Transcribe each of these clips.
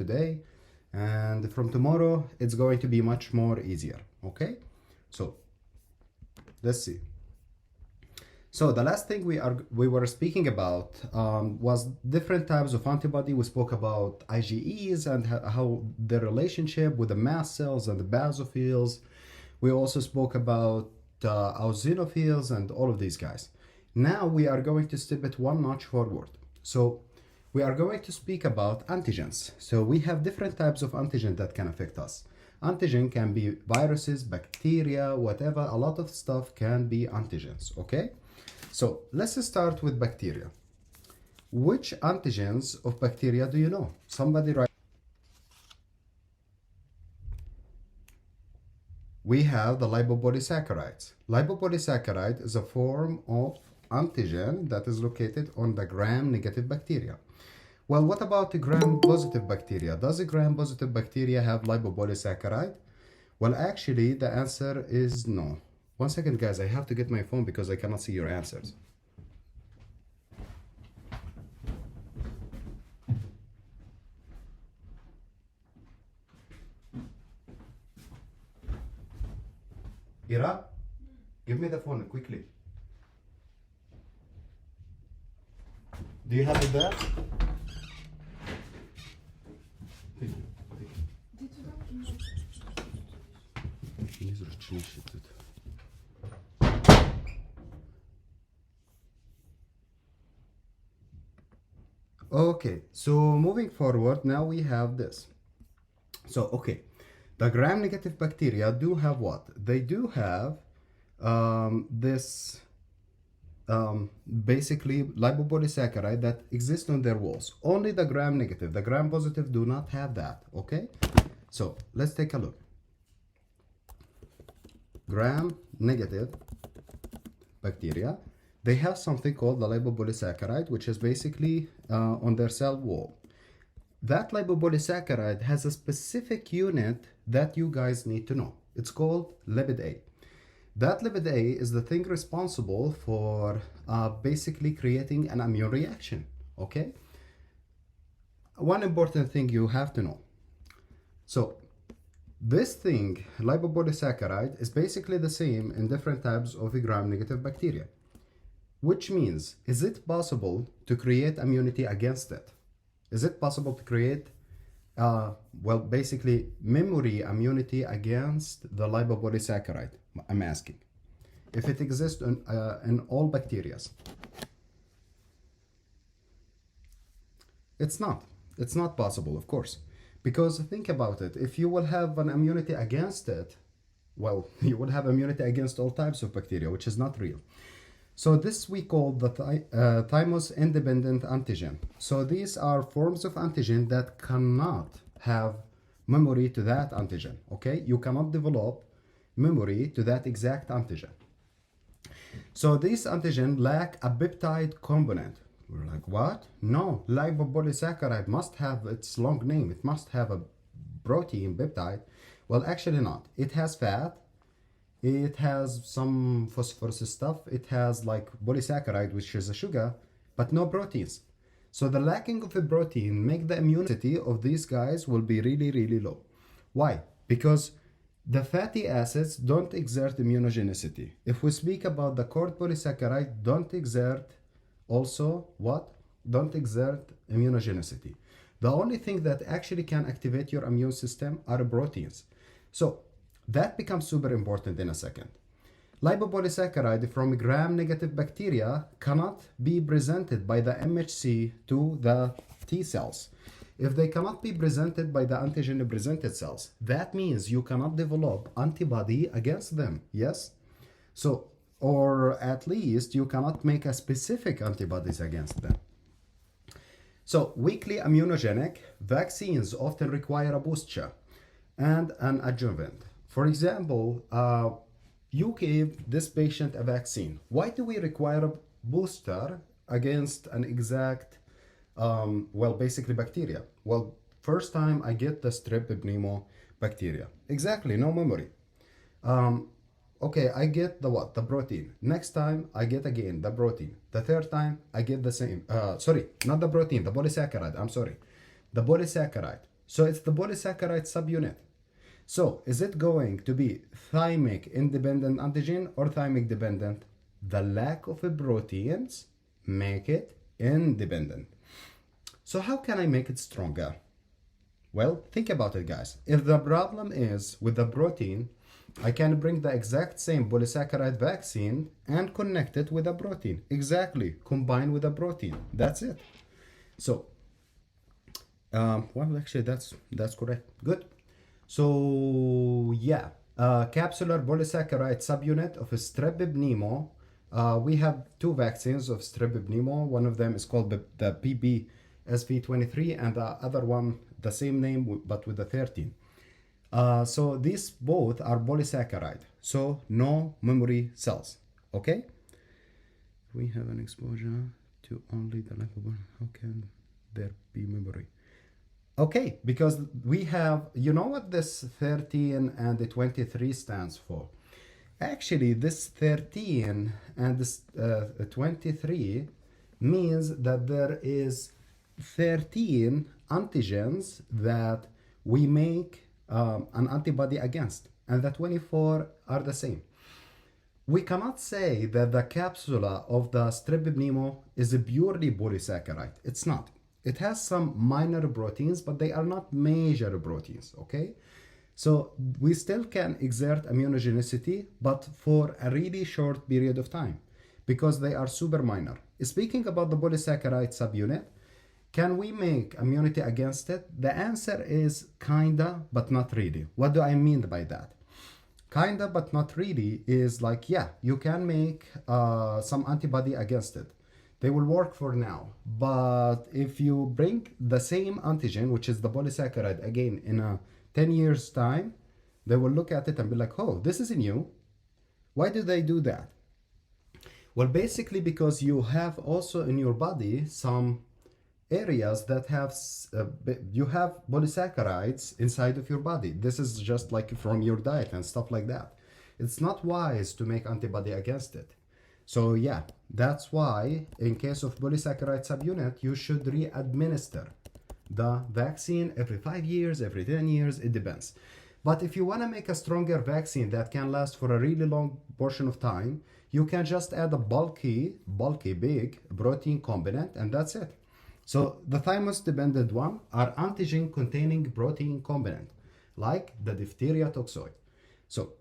today, and from tomorrow it's going to be much more easier. Okay, so let's see. So the last thing we were speaking about was different types of antibody. We spoke about IgEs and how their relationship with the mast cells and the basophils. We also spoke about eosinophils and all of these guys. Now we are going to step it one notch forward. So we are going to speak about antigens. So we have different types of antigen that can affect us. Antigen can be viruses, bacteria, whatever. A lot of stuff can be antigens, okay? So let's start with bacteria. Which antigens of bacteria do you know? Somebody write. We have the lipopolysaccharides. Lipopolysaccharide is a form of antigen that is located on the gram-negative bacteria. Well, what about the gram-positive bacteria? Does a gram-positive bacteria have lipopolysaccharide? Well, actually, the answer is no. One second, guys, I have to get my phone because I cannot see your answers. Ira, give me the phone quickly. Do you have it there? Okay, so moving forward, now we have this. So, okay, the gram-negative bacteria do have what? They do have this basically lipopolysaccharide that exists on their walls. Only the gram-negative. The gram-positive do not have that, okay? So, let's take a look. Gram-negative bacteria, they have something called the lipopolysaccharide, which is basically on their cell wall. That lipopolysaccharide has a specific unit that you guys need to know. It's called lipid A. That lipid A is the thing responsible for basically creating an immune reaction, okay? One important thing you have to know. So, this thing, lipopolysaccharide, is basically the same in different types of gram-negative bacteria. Which means, is it possible to create immunity against it? Is it possible to create, well, basically memory immunity against the lipopolysaccharide? I'm asking. If it exists in all bacteria. It's not. It's not possible, of course. Because think about it. If you will have an immunity against it, well, you will have immunity against all types of bacteria, which is not real. So this we call the Thymus independent antigen. So these are forms of antigen that cannot have memory to that antigen, okay? You cannot develop memory to that exact antigen. So these antigen lack a peptide component. We're like, what? No, lipopolysaccharide must have its long name. It must have a protein peptide. Well, actually not. It has fat. It has some phosphorus stuff. It has like polysaccharide, which is a sugar, but no proteins. So the lacking of a protein make the immunity of these guys will be really, really low. Why? Because the fatty acids don't exert immunogenicity. If we speak about the cord polysaccharide, don't exert also what? Don't exert immunogenicity. The only thing that actually can activate your immune system are proteins. So that becomes super important in a second. Lipopolysaccharide from gram-negative bacteria cannot be presented by the MHC to the T cells. If they cannot be presented by the antigen-presented cells, that means you cannot develop antibody against them, yes? So, or at least you cannot make a specific antibodies against them. So, weakly immunogenic vaccines often require a booster and an adjuvant. For example, you gave this patient a vaccine. Why do we require a booster against an exact, well, basically bacteria? Well, first time I get the strep pneumo bacteria. Exactly, no memory. Okay, I get the what? The protein. Next time I get again the protein. The third time I get the same. Sorry, not the protein, the polysaccharide. I'm sorry. The polysaccharide. So it's the polysaccharide subunit. So is it going to be thymic independent antigen or thymic dependent? The lack of proteins make it independent. So how can I make it stronger? Well, think about it, guys. If the problem is with the protein, I can bring the exact same polysaccharide vaccine and connect it with a protein. Exactly, combine with a protein. That's it. So, well, actually, that's correct. Good. So, yeah, capsular polysaccharide subunit of strep pneumo. We have two vaccines of strep pneumo. One of them is called the PBSV23, and the other one, the same name, but with the 13. So these both are polysaccharide, so no memory cells. Okay, we have an exposure to only the lipid. How can there be memory? Okay, because we have, you know what this 13 and the 23 stands for? Actually, this 13 and this 23 means that there is 13 antigens that we make an antibody against, and the 24 are the same. We cannot say that the capsula of the strep pneumo is a purely polysaccharide. It's not. It has some minor proteins, but they are not major proteins, okay? So we still can exert immunogenicity, but for a really short period of time, because they are super minor. Speaking about the polysaccharide subunit, can we make immunity against it? The answer is kinda, but not really. What do I mean by that? Kinda, but not really is like, yeah, you can make some antibody against it. They will work for now. But if you bring the same antigen, which is the polysaccharide, again, in a 10 years time, they will look at it and be like, oh, this is new. Why do they do that? Well, basically because you have also in your body some areas that have you have polysaccharides inside of your body. This is just like from your diet and stuff like that. It's not wise to make antibody against it. So yeah, that's why in case of polysaccharide subunit, you should re-administer the vaccine every 5 years, every 10 years, it depends. But if you want to make a stronger vaccine that can last for a really long portion of time, you can just add a bulky, big protein component, and that's it. So the thymus dependent one are antigen containing protein component, like the Diphtheria Toxoid. So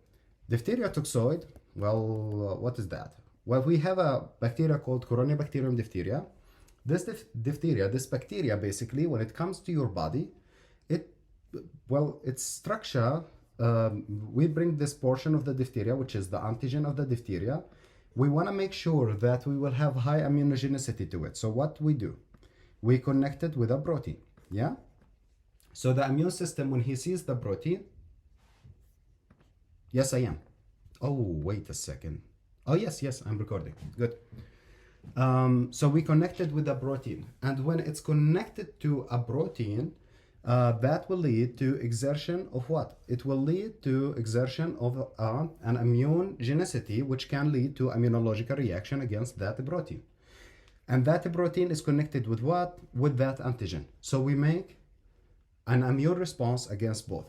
Diphtheria Toxoid, well, what is that? Well, we have a bacteria called Corynebacterium diphtheria. This this bacteria basically, when it comes to your body, its structure, we bring this portion of the diphtheria, which is the antigen of the diphtheria. We want to make sure that we will have high immunogenicity to it. So what we do? We connect it with a protein, yeah? So the immune system, when he sees the protein, yes, I am. Oh, wait a second. Oh, yes, I'm recording. Good. So we connected with a protein, and when it's connected to a protein, that will lead to exertion of what? It will lead to exertion of an immunogenicity, which can lead to immunological reaction against that protein. And that protein is connected with what? With that antigen. So we make an immune response against both.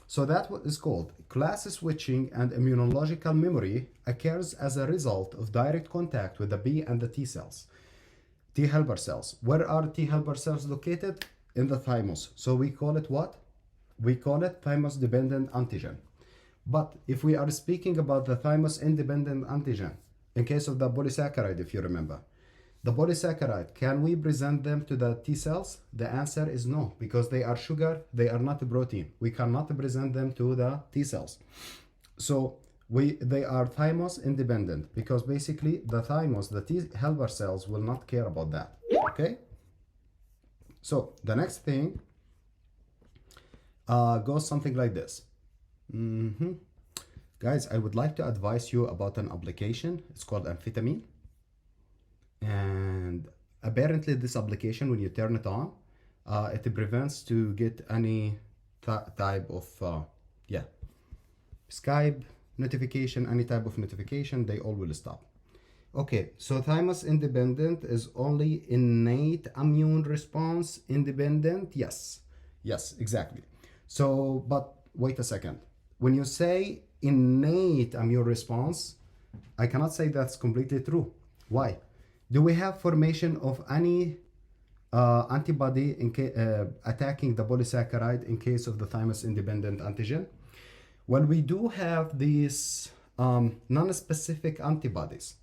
So that what is called class switching, and immunological memory occurs as a result of direct contact with the B and the T cells. T helper cells. Where are T helper cells located? In the thymus. So we call it what? We call it thymus dependent antigen. But if we are speaking about the thymus independent antigen, in case of the polysaccharide, if you remember, the polysaccharide, can we present them to the T cells? The answer is no, because they are sugar, they are not a protein. We cannot present them to the T cells. So they are thymus independent, because basically the thymus, the T helper cells will not care about that, okay? So the next thing goes something like this. Guys, I would like to advise you about an application. It's called amphetamine. And apparently this application, when you turn it on, it prevents to get any type of Skype notification, any type of notification, they all will stop. Okay, so thymus independent is only innate immune response independent. Yes, Yes, exactly. So, but wait a second. When you say innate immune response, I cannot say that's completely true. Why? Do we have formation of any antibody attacking the polysaccharide in case of the thymus independent antigen? Well, we do have these non-specific antibodies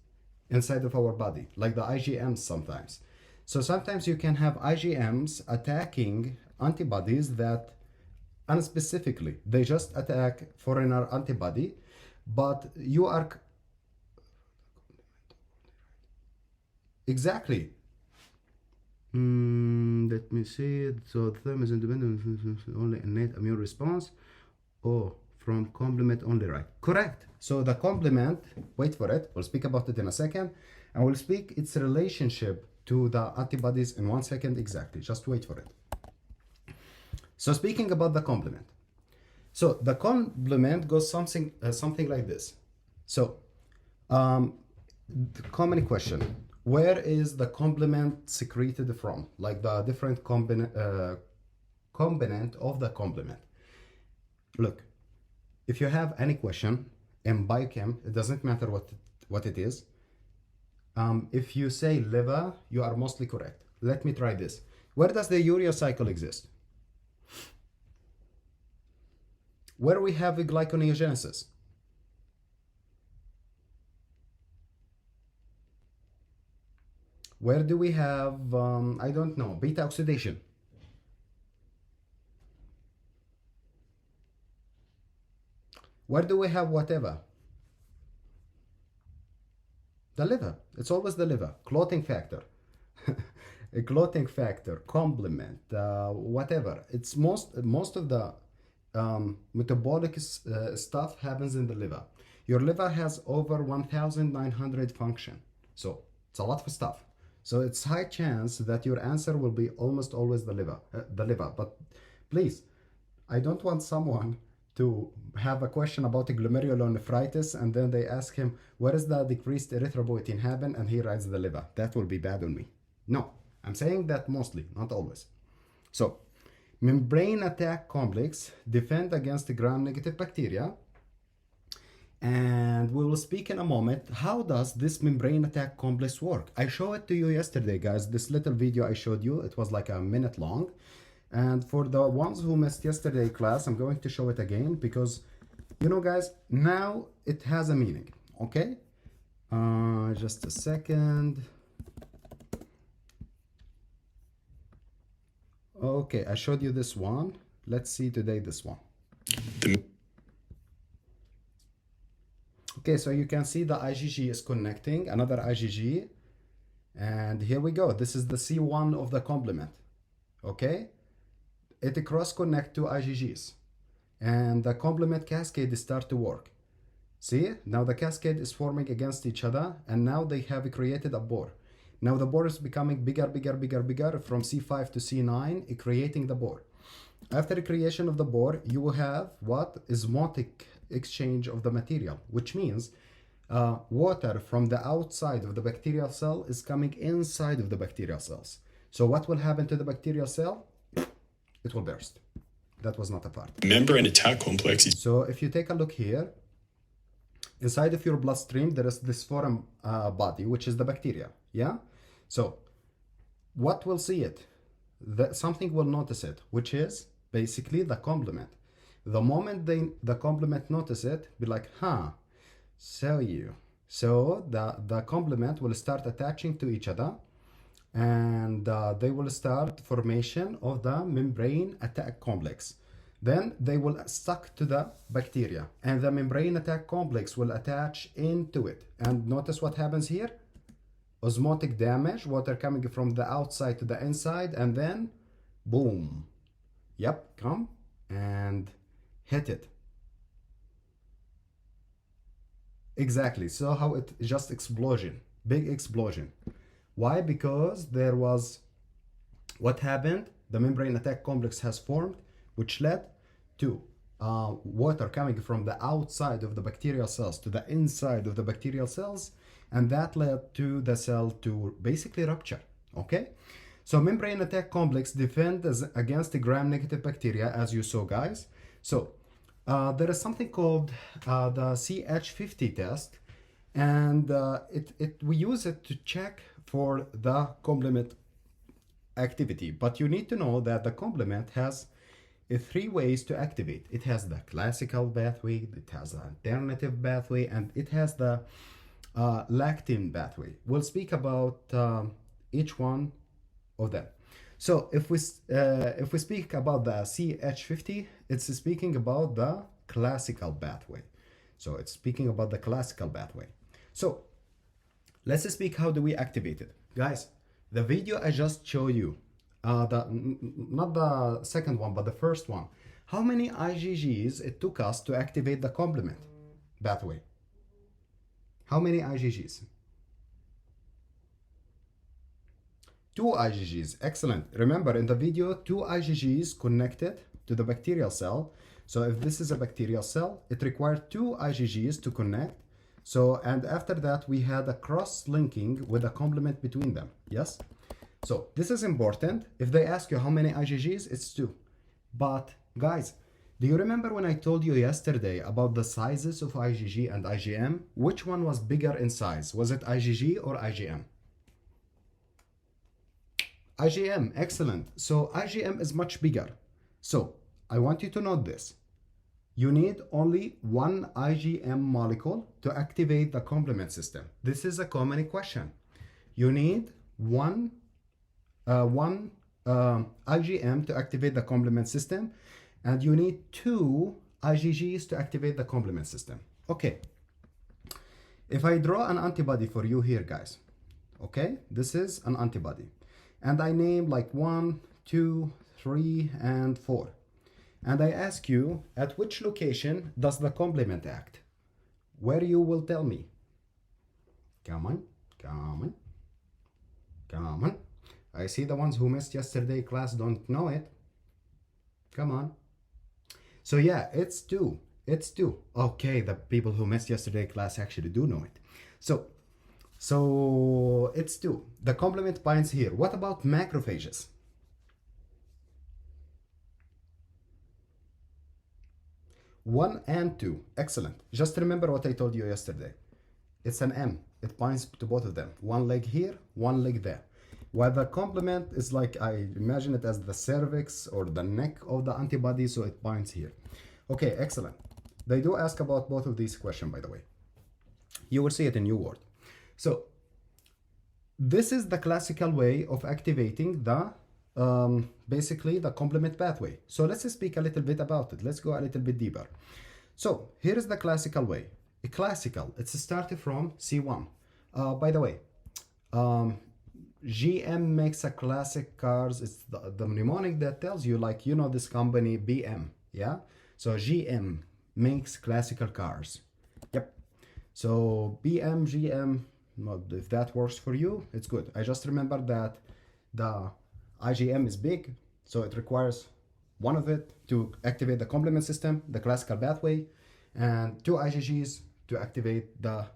inside of our body, like the IgMs sometimes. So sometimes you can have IgMs attacking antibodies that unspecifically, they just attack foreigner antibody, but you are exactly. Let me see. So the thymus independent only innate immune response. Oh, from complement only, right? Correct. So the complement, wait for it. We'll speak about it in a second, and we'll speak its relationship to the antibodies in 1 second exactly. Just wait for it. So speaking about the complement. So the complement goes something like this. So the common question, where is the complement secreted from? Like the different component of the complement. Look, if you have any question in biochem, it doesn't matter what it is. If you say liver, you are mostly correct. Let me try this. Where does the urea cycle exist? Where we have a glyconeogenesis? Where do we have, I don't know, beta oxidation? Where do we have whatever? The liver. It's always the liver. Clotting factor. A clotting factor, complement, whatever. It's most of the metabolic stuff happens in the liver. Your liver has over 1,900 function. So it's a lot of stuff. So it's high chance that your answer will be almost always the liver. But please, I don't want someone to have a question about a glomerulonephritis and then they ask him, where is the decreased erythropoietin happen? And he writes the liver. That will be bad on me. No, I'm saying that mostly, not always. So, membrane attack complex defend against gram-negative bacteria. And we will speak in a moment, how does this membrane attack complex work? I showed it to you yesterday, guys. This little video I showed you, it was like a minute long. And for the ones who missed yesterday class, I'm going to show it again because, you know, guys, now it has a meaning, okay? Just a second. Okay, I showed you this one. Let's see today this one. Okay, so you can see the IgG is connecting, another IgG. And here we go. This is the C1 of the complement, okay? It cross-connect to IgGs. And the complement cascade start to work. See, now the cascade is forming against each other, and now they have created a bore. Now the bore is becoming bigger from C5 to C9, creating the bore. After the creation of the bore, you will have what? Osmotic exchange of the material, which means water from the outside of the bacterial cell is coming inside of the bacterial cells. So what will happen to the bacterial cell? It will burst. That was not a part. Membrane attack complex. So if you take a look here, inside of your bloodstream, there is this foreign body, which is the bacteria. Yeah? So what will see it? Something will notice it, which is basically the complement. The moment the complement notice it, be like, huh, so the complement will start attaching to each other, and they will start formation of the membrane attack complex. Then they will stuck to the bacteria, and the membrane attack complex will attach into it. And notice what happens here? Osmotic damage, water coming from the outside to the inside, and then boom. Yep, come and hit it. Exactly. So how it just explosion, big explosion. Why? Because there was what happened? The membrane attack complex has formed, which led to water coming from the outside of the bacterial cells to the inside of the bacterial cells, and that led to the cell to basically rupture. Okay, So membrane attack complex defends against the gram-negative bacteria, as you saw, guys. So there is something called the Ch50 test, and we use it to check for the complement activity. But you need to know that the complement has three ways to activate. It has the classical pathway, it has the alternative pathway, and it has the lactin pathway. We'll speak about each one of them. So if we speak about the Ch50, it's speaking about the classical pathway. So it's speaking about the classical pathway. So let's speak how do we activate it. Guys, the video I just showed you, not the second one, but the first one, how many IgGs it took us to activate the complement pathway? How many IgGs? 2 IgGs, excellent. Remember in the video, 2 IgGs connected to the bacterial cell. So if this is a bacterial cell, it required 2 IgGs to connect. So, and after that, we had a cross-linking with a complement between them, yes? So this is important. If they ask you how many IgGs, it's 2. But guys, do you remember when I told you yesterday about the sizes of IgG and IgM? Which one was bigger in size? Was it IgG or IgM? IgM, excellent. So IgM is much bigger. So I want you to note this. You need only one IgM molecule to activate the complement system. This is a common question. You need one IgM to activate the complement system, and you need 2 IgGs to activate the complement system. Okay. If I draw an antibody for you here, guys, okay, this is an antibody. And I name like 1, 2, 3, and 4. And I ask you, at which location does the complement act? Where you will tell me. Come on, come on, come on. I see the ones who missed yesterday class don't know it. Come on. So yeah, it's 2. It's 2. Okay, the people who missed yesterday class actually do know it. So it's 2. The complement binds here. What about macrophages? One and 2. Excellent. Just remember what I told you yesterday. It's an M. It binds to both of them. One leg here, one leg there. While the complement is like, I imagine it as the cervix or the neck of the antibody, so it binds here. Okay, excellent. They do ask about both of these questions, by the way. You will see it in New World. So this is the classical way of activating the basically the complement pathway. So let's speak a little bit about it. Let's go a little bit deeper. So here is the classical way. It's started from C1. By the way, GM makes a classic cars. It's the mnemonic that tells you, like, you know, this company BM, yeah? So GM makes classical cars. Yep. So BM, GM, well, if that works for you, it's good. I just remember that the IgM is big, so it requires one of it to activate the complement system, the classical pathway, and 2 IgGs to activate the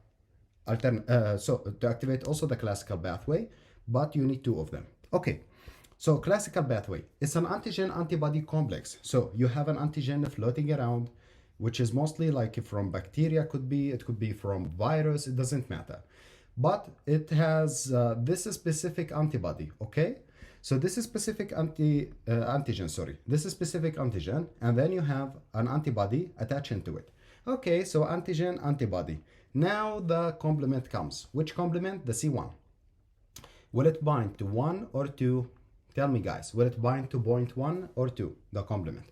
to activate also the classical pathway, but you need 2 of them. Okay, so classical pathway, it's an antigen-antibody complex. So you have an antigen floating around, which is mostly like from bacteria, it could be from virus, it doesn't matter. But it has this specific antibody, okay? So this is specific antigen, This is specific antigen, and then you have an antibody attaching to it. Okay, so antigen, antibody. Now the complement comes. Which complement? The C1. Will it bind to 1 or 2? Tell me, guys, will it bind to point 1 or 2, the complement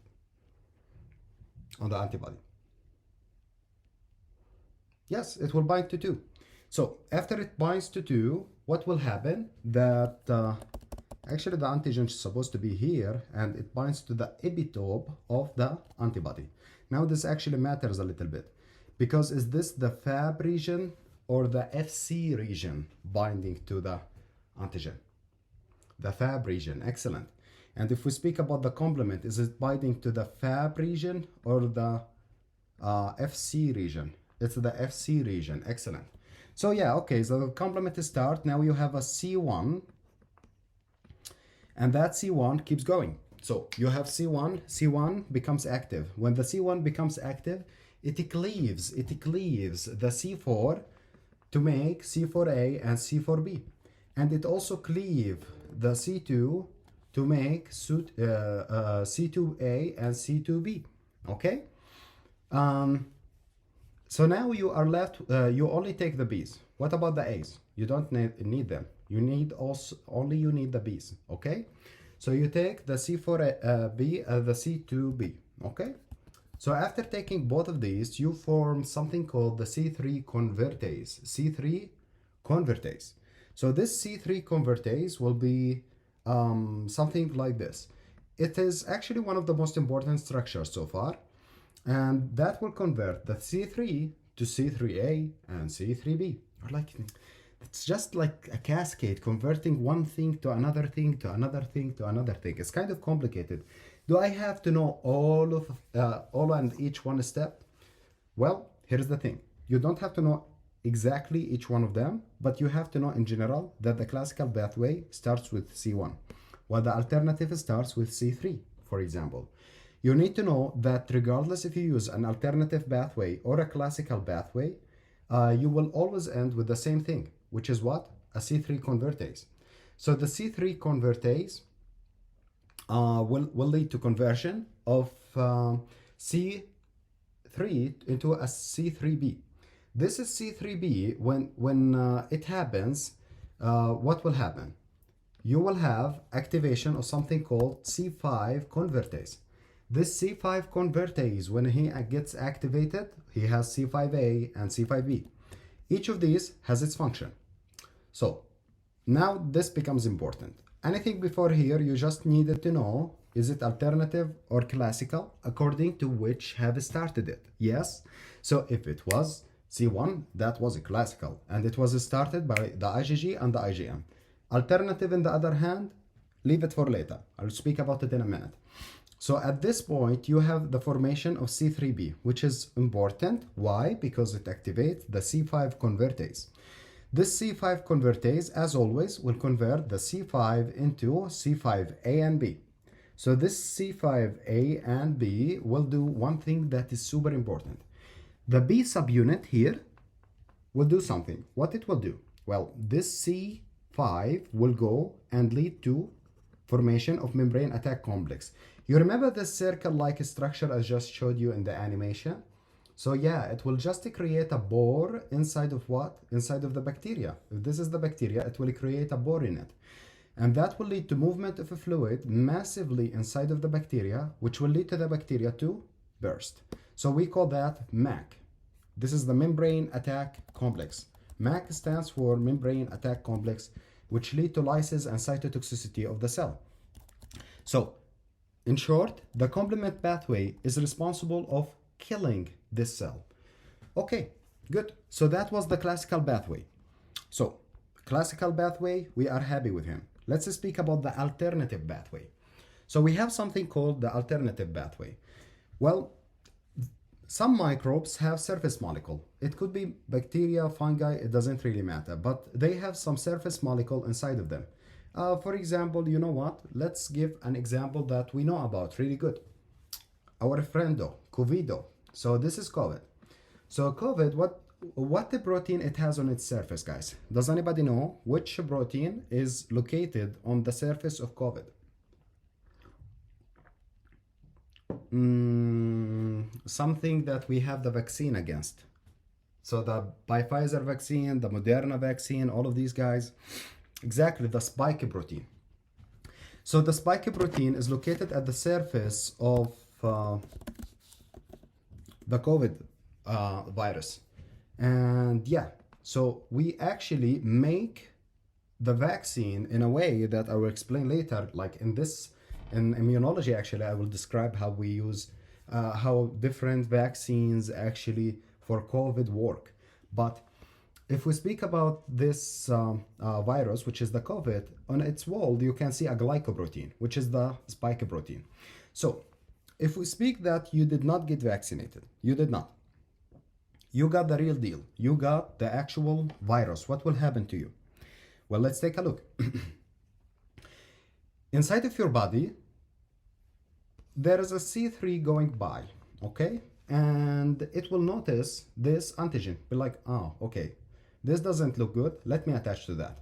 on the antibody? Yes, it will bind to 2. So after it binds to 2, what will happen? That actually the antigen is supposed to be here, and it binds to the epitope of the antibody. Now this actually matters a little bit, because is this the Fab region or the FC region binding to the antigen? The Fab region, excellent. And if we speak about the complement, is it binding to the Fab region or the FC region? It's the FC region, excellent. So yeah, okay, so the complement is start. Now you have a C1. and that C1 keeps going. So you have C1, C1 becomes active. When the C1 becomes active, it cleaves the C4 to make C4A and C4B. And it also cleaves the C2 to make C2A and C2B, okay? So now you are left, you only take the B's. What about the A's? You don't need them. You need you need the B's, okay? So you take the C4B and the C2B, okay? So after taking both of these, you form something called the C3 convertase. C3 convertase. So this C3 convertase will be something like this. It is actually one of the most important structures so far, and that will convert the C3 to C3A and C3B. Or like, it's just like a cascade, converting one thing to another thing to another thing to another thing. It's kind of complicated. Do I have to know all and each one step? Well, here's the thing. You don't have to know exactly each one of them, but you have to know in general that the classical pathway starts with C1, while the alternative starts with C3, for example. You need to know that regardless if you use an alternative pathway or a classical pathway, you will always end with the same thing, which is what? A C3 convertase. So the C3 convertase will lead to conversion of C3 into a C3B. This is C3B. When it happens, what will happen? You will have activation of something called C5 convertase. This C5 convertase, when he gets activated, he has C5A and C5B. Each of these has its function. So now this becomes important. Anything before here, you just needed to know, is it alternative or classical, according to which have started it? Yes. So if it was C1, that was a classical, and it was started by the IgG and the IgM. Alternative, in the other hand, leave it for later. I'll speak about it in a minute. So at this point, you have the formation of C3b, which is important. Why? Because it activates the C5 convertase. This C5 convertase, as always, will convert the C5 into C5A and B. So this C5A and B will do one thing that is super important. The B subunit here will do something. What it will do? Well, this C5 will go and lead to formation of membrane attack complex. You remember the circle-like structure I just showed you in the animation? So yeah, it will just create a pore inside of what? Inside of the bacteria. If this is the bacteria, it will create a pore in it. And that will lead to movement of a fluid massively inside of the bacteria, which will lead to the bacteria to burst. So we call that MAC. This is the membrane attack complex. MAC stands for membrane attack complex, which lead to lysis and cytotoxicity of the cell. So, in short, the complement pathway is responsible of killing this cell. Okay, good. So that was the classical pathway. So, classical pathway, we are happy with him. Let's speak about the alternative pathway. So we have something called the alternative pathway. Well, some microbes have surface molecule. It could be bacteria, fungi, it doesn't really matter, but they have some surface molecule inside of them. For example, you know what? Let's give an example that we know about really good. Our friendo, COVID. So this is COVID. So COVID, what the protein it has on its surface, guys? Does anybody know which protein is located on the surface of COVID? Something that we have the vaccine against. So the Pfizer vaccine, the Moderna vaccine, all of these guys. Exactly, the spike protein. So the spike protein is located at the surface of the COVID virus. And yeah, so we actually make the vaccine in a way that I will explain later, like in immunology, actually, I will describe how we use, how different vaccines actually for COVID work. But if we speak about this virus, which is the COVID, on its wall, you can see a glycoprotein, which is the spike protein. So if we speak that you did not get vaccinated, you did not. You got the real deal. You got the actual virus. What will happen to you? Well, let's take a look. inside of your body, there is a C3 going by, okay? And it will notice this antigen, be like, oh, okay, this doesn't look good, let me attach to that.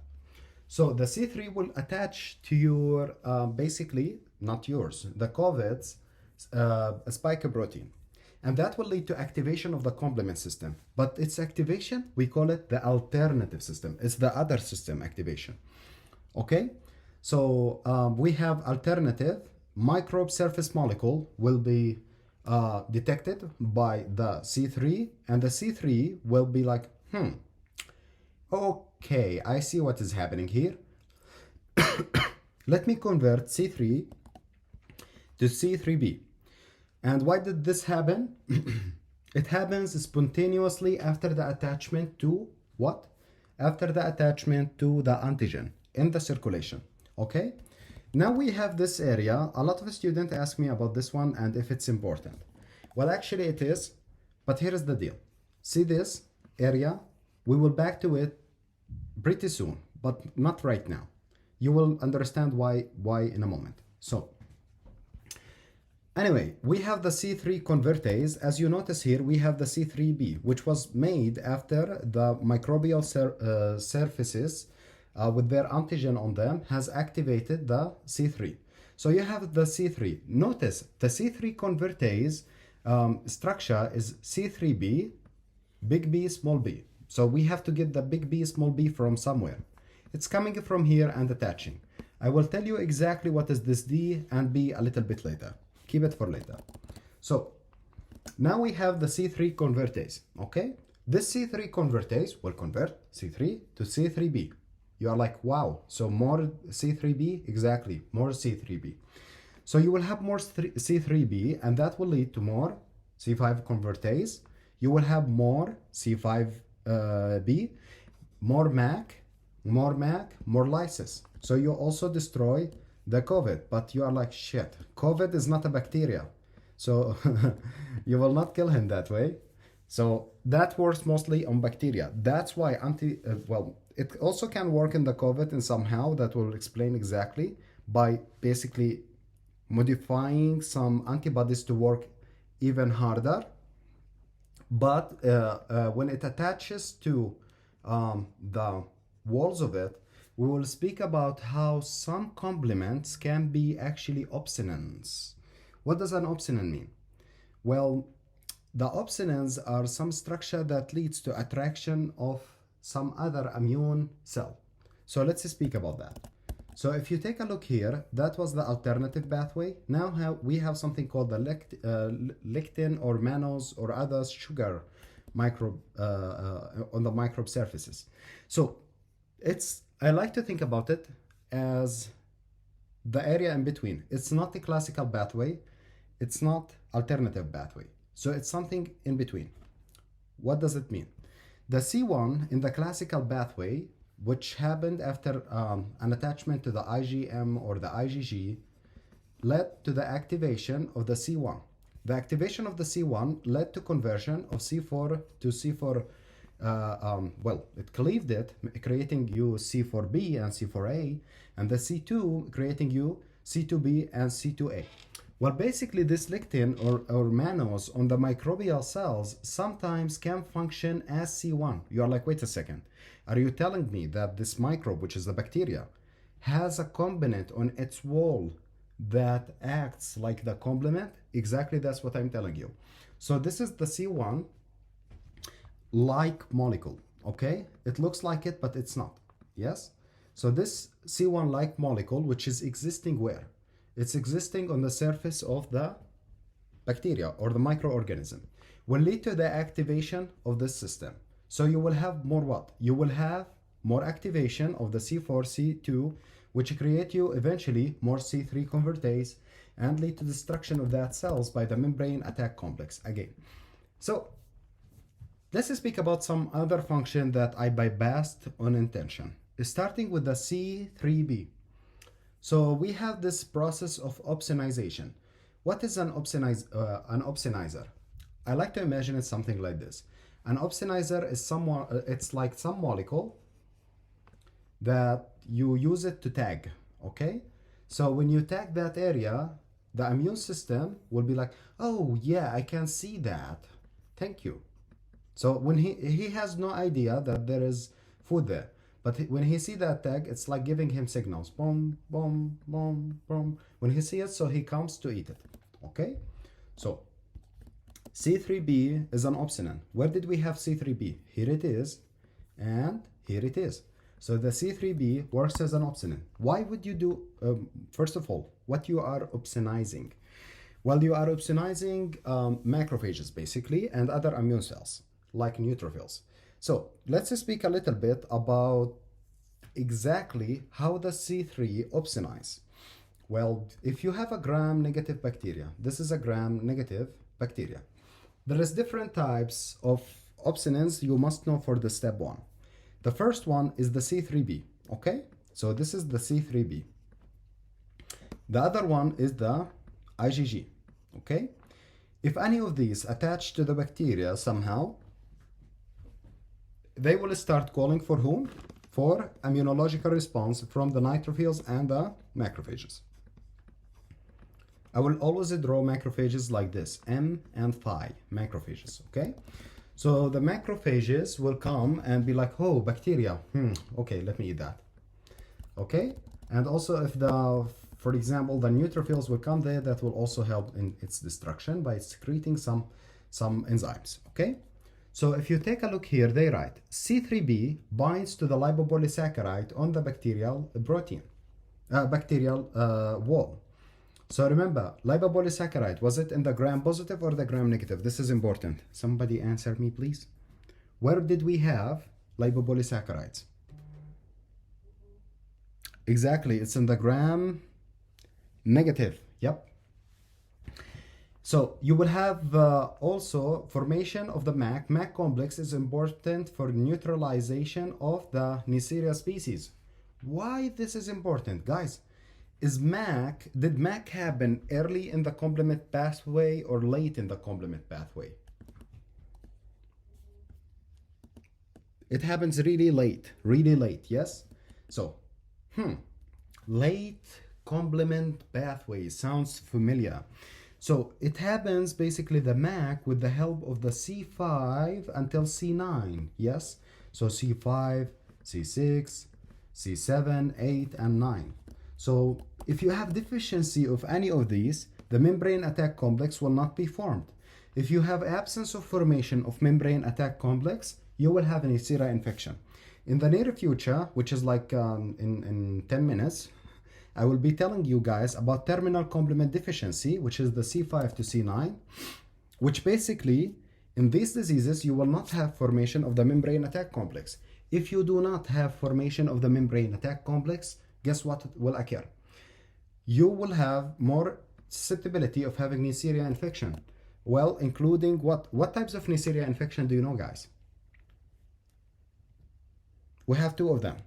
So the C3 will attach to your, basically, not yours, the COVID's spike protein. And that will lead to activation of the complement system. But its activation, we call it the alternative system. It's the other system activation. Okay? So we have alternative microbe surface molecule will be detected by the C3, and the C3 will be like, okay, I see what is happening here. Let me convert C3 to C3b. And why did this happen? It happens spontaneously after the attachment to what? After the attachment to the antigen in the circulation. Okay? Now we have this area. A lot of students ask me about this one and if it's important. Well, actually it is, but here is the deal. See this area? We will back to it pretty soon, but not right now. You will understand why in a moment. So, anyway, we have the C3 convertase. As you notice here, we have the C3b, which was made after the microbial surfaces with their antigen on them has activated the C3. So you have the C3. Notice the C3 convertase structure is C3b, big B, small b. So we have to get the big B, small b from somewhere. It's coming from here and attaching. I will tell you exactly what is this D and B a little bit later. Keep it for later. So now we have the C3 convertase, okay? This C3 convertase will convert C3 to C3b. You are like, wow, so more C3b? Exactly, more C3b. So you will have more C3b, and that will lead to more C5 convertase. You will have more C5b, more MAC, more lysis. So you also destroy the COVID, but you are like, shit, COVID is not a bacteria. So you will not kill him that way. So that works mostly on bacteria. That's why it also can work in the COVID and somehow that will explain exactly by basically modifying some antibodies to work even harder. But when it attaches to the walls of it, we will speak about how some complements can be actually opsinins. What does an opsinin mean? Well, the opsinins are some structure that leads to attraction of some other immune cell. So let's speak about that. So if you take a look here, that was the alternative pathway. Now we have something called the lectin or mannose or other sugar microbe on the microbe surfaces. So I like to think about it as the area in between. It's not the classical pathway. It's not alternative pathway. So it's something in between. What does it mean? The C1 in the classical pathway, which happened after an attachment to the IgM or the IgG, led to the activation of the C1. The activation of the C1 led to conversion of C4 to C4. It cleaved it, creating you C4b and C4a, and the C2 creating you C2b and C2a. Well, basically this lectin or mannose on the microbial cells sometimes can function as C1. You are like, wait a second. Are you telling me that this microbe, which is the bacteria, has a component on its wall that acts like the complement? Exactly, that's what I'm telling you. So this is the C1 like molecule, okay? It looks like it, but it's not, yes? So this C1 like molecule, which is existing where? It's existing on the surface of the bacteria or the microorganism, will lead to the activation of this system. So you will have more what? You will have more activation of the C4, C2, which create you eventually more C3 convertase and lead to destruction of that cells by the membrane attack complex again. So let's speak about some other function that I bypassed on intention, starting with the C3b. So we have this process of opsonization. What is an opsonizer? I like to imagine it something like this. An opsonizer is it's like some molecule that you use it to tag, okay? So when you tag that area, the immune system will be like, oh yeah, I can see that. Thank you. So when he has no idea that there is food there. But when he see that tag, it's like giving him signals. Boom, boom, boom, boom. When he see it, so he comes to eat it. Okay? So C3b is an opsinon. Where did we have C3b? Here it is, and here it is. So the C3b works as an opsinon. Why would you do, first of all, what you are opsonizing? Well, you are opsonizing macrophages, basically, and other immune cells, like neutrophils. So let's speak a little bit about exactly how the C3 opsonize. Well, if you have a gram-negative bacteria, this is a gram-negative bacteria. There is different types of opsonins you must know for the step one. The first one is the C3b, okay? So this is the C3b. The other one is the IgG, okay? If any of these attach to the bacteria somehow, they will start calling for whom? For immunological response from the neutrophils and the macrophages. I will always draw macrophages like this, M and phi macrophages, okay? So the macrophages will come and be like, oh, bacteria, okay, let me eat that, okay? And also if the, for example, the neutrophils will come there, that will also help in its destruction by secreting some enzymes, okay? So if you take a look here, they write C3b binds to the lipopolysaccharide on the bacterial protein, bacterial wall. So remember, lipopolysaccharide, was it in the gram-positive or the gram-negative? This is important. Somebody answer me, please. Where did we have lipopolysaccharides? Exactly, it's in the gram-negative. Yep. So you will have also formation of the MAC. MAC complex is important for neutralization of the Nesilia species. Why this is important, guys? Did MAC happen early in the complement pathway or late in the complement pathway? It happens really late, yes? So, late complement pathway sounds familiar. So it happens basically the MAC with the help of the C5 until C9, yes? So C5, C6, C7, 8, and 9. So if you have deficiency of any of these, the membrane attack complex will not be formed. If you have absence of formation of membrane attack complex, you will have an Neisseria infection. In the near future, which is like in 10 minutes, I will be telling you guys about terminal complement deficiency, which is the C5 to C9, which basically, in these diseases, you will not have formation of the membrane attack complex. If you do not have formation of the membrane attack complex, guess what will occur? You will have more susceptibility of having Neisseria infection. Well, including what types of Neisseria infection do you know, guys? We have two of them.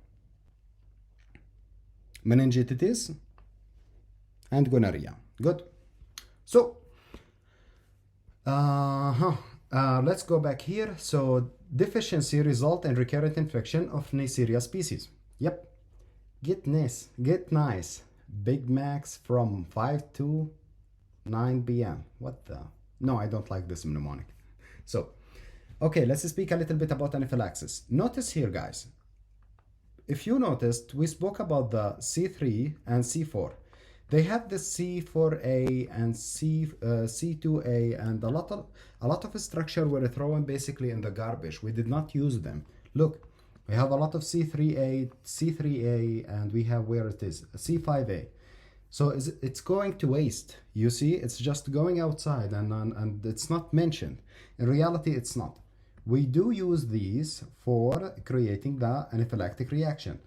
Meningitis and gonorrhea. Good. So, let's go back here. So, deficiency result in recurrent infection of Neisseria species. Yep. Get nice. Big Macs from 5 to 9 p.m. What the? No, I don't like this mnemonic. So, okay, let's speak a little bit about anaphylaxis. Notice here, guys. If you noticed, we spoke about the C3 and C4. They have the C4A and C2A, and a lot of structure were thrown basically in the garbage. We did not use them. Look, we have a lot of C3A, and we have where it is, C5A. So it's going to waste. You see, it's just going outside, and it's not mentioned. In reality, it's not. We do use these for creating the anaphylactic reaction.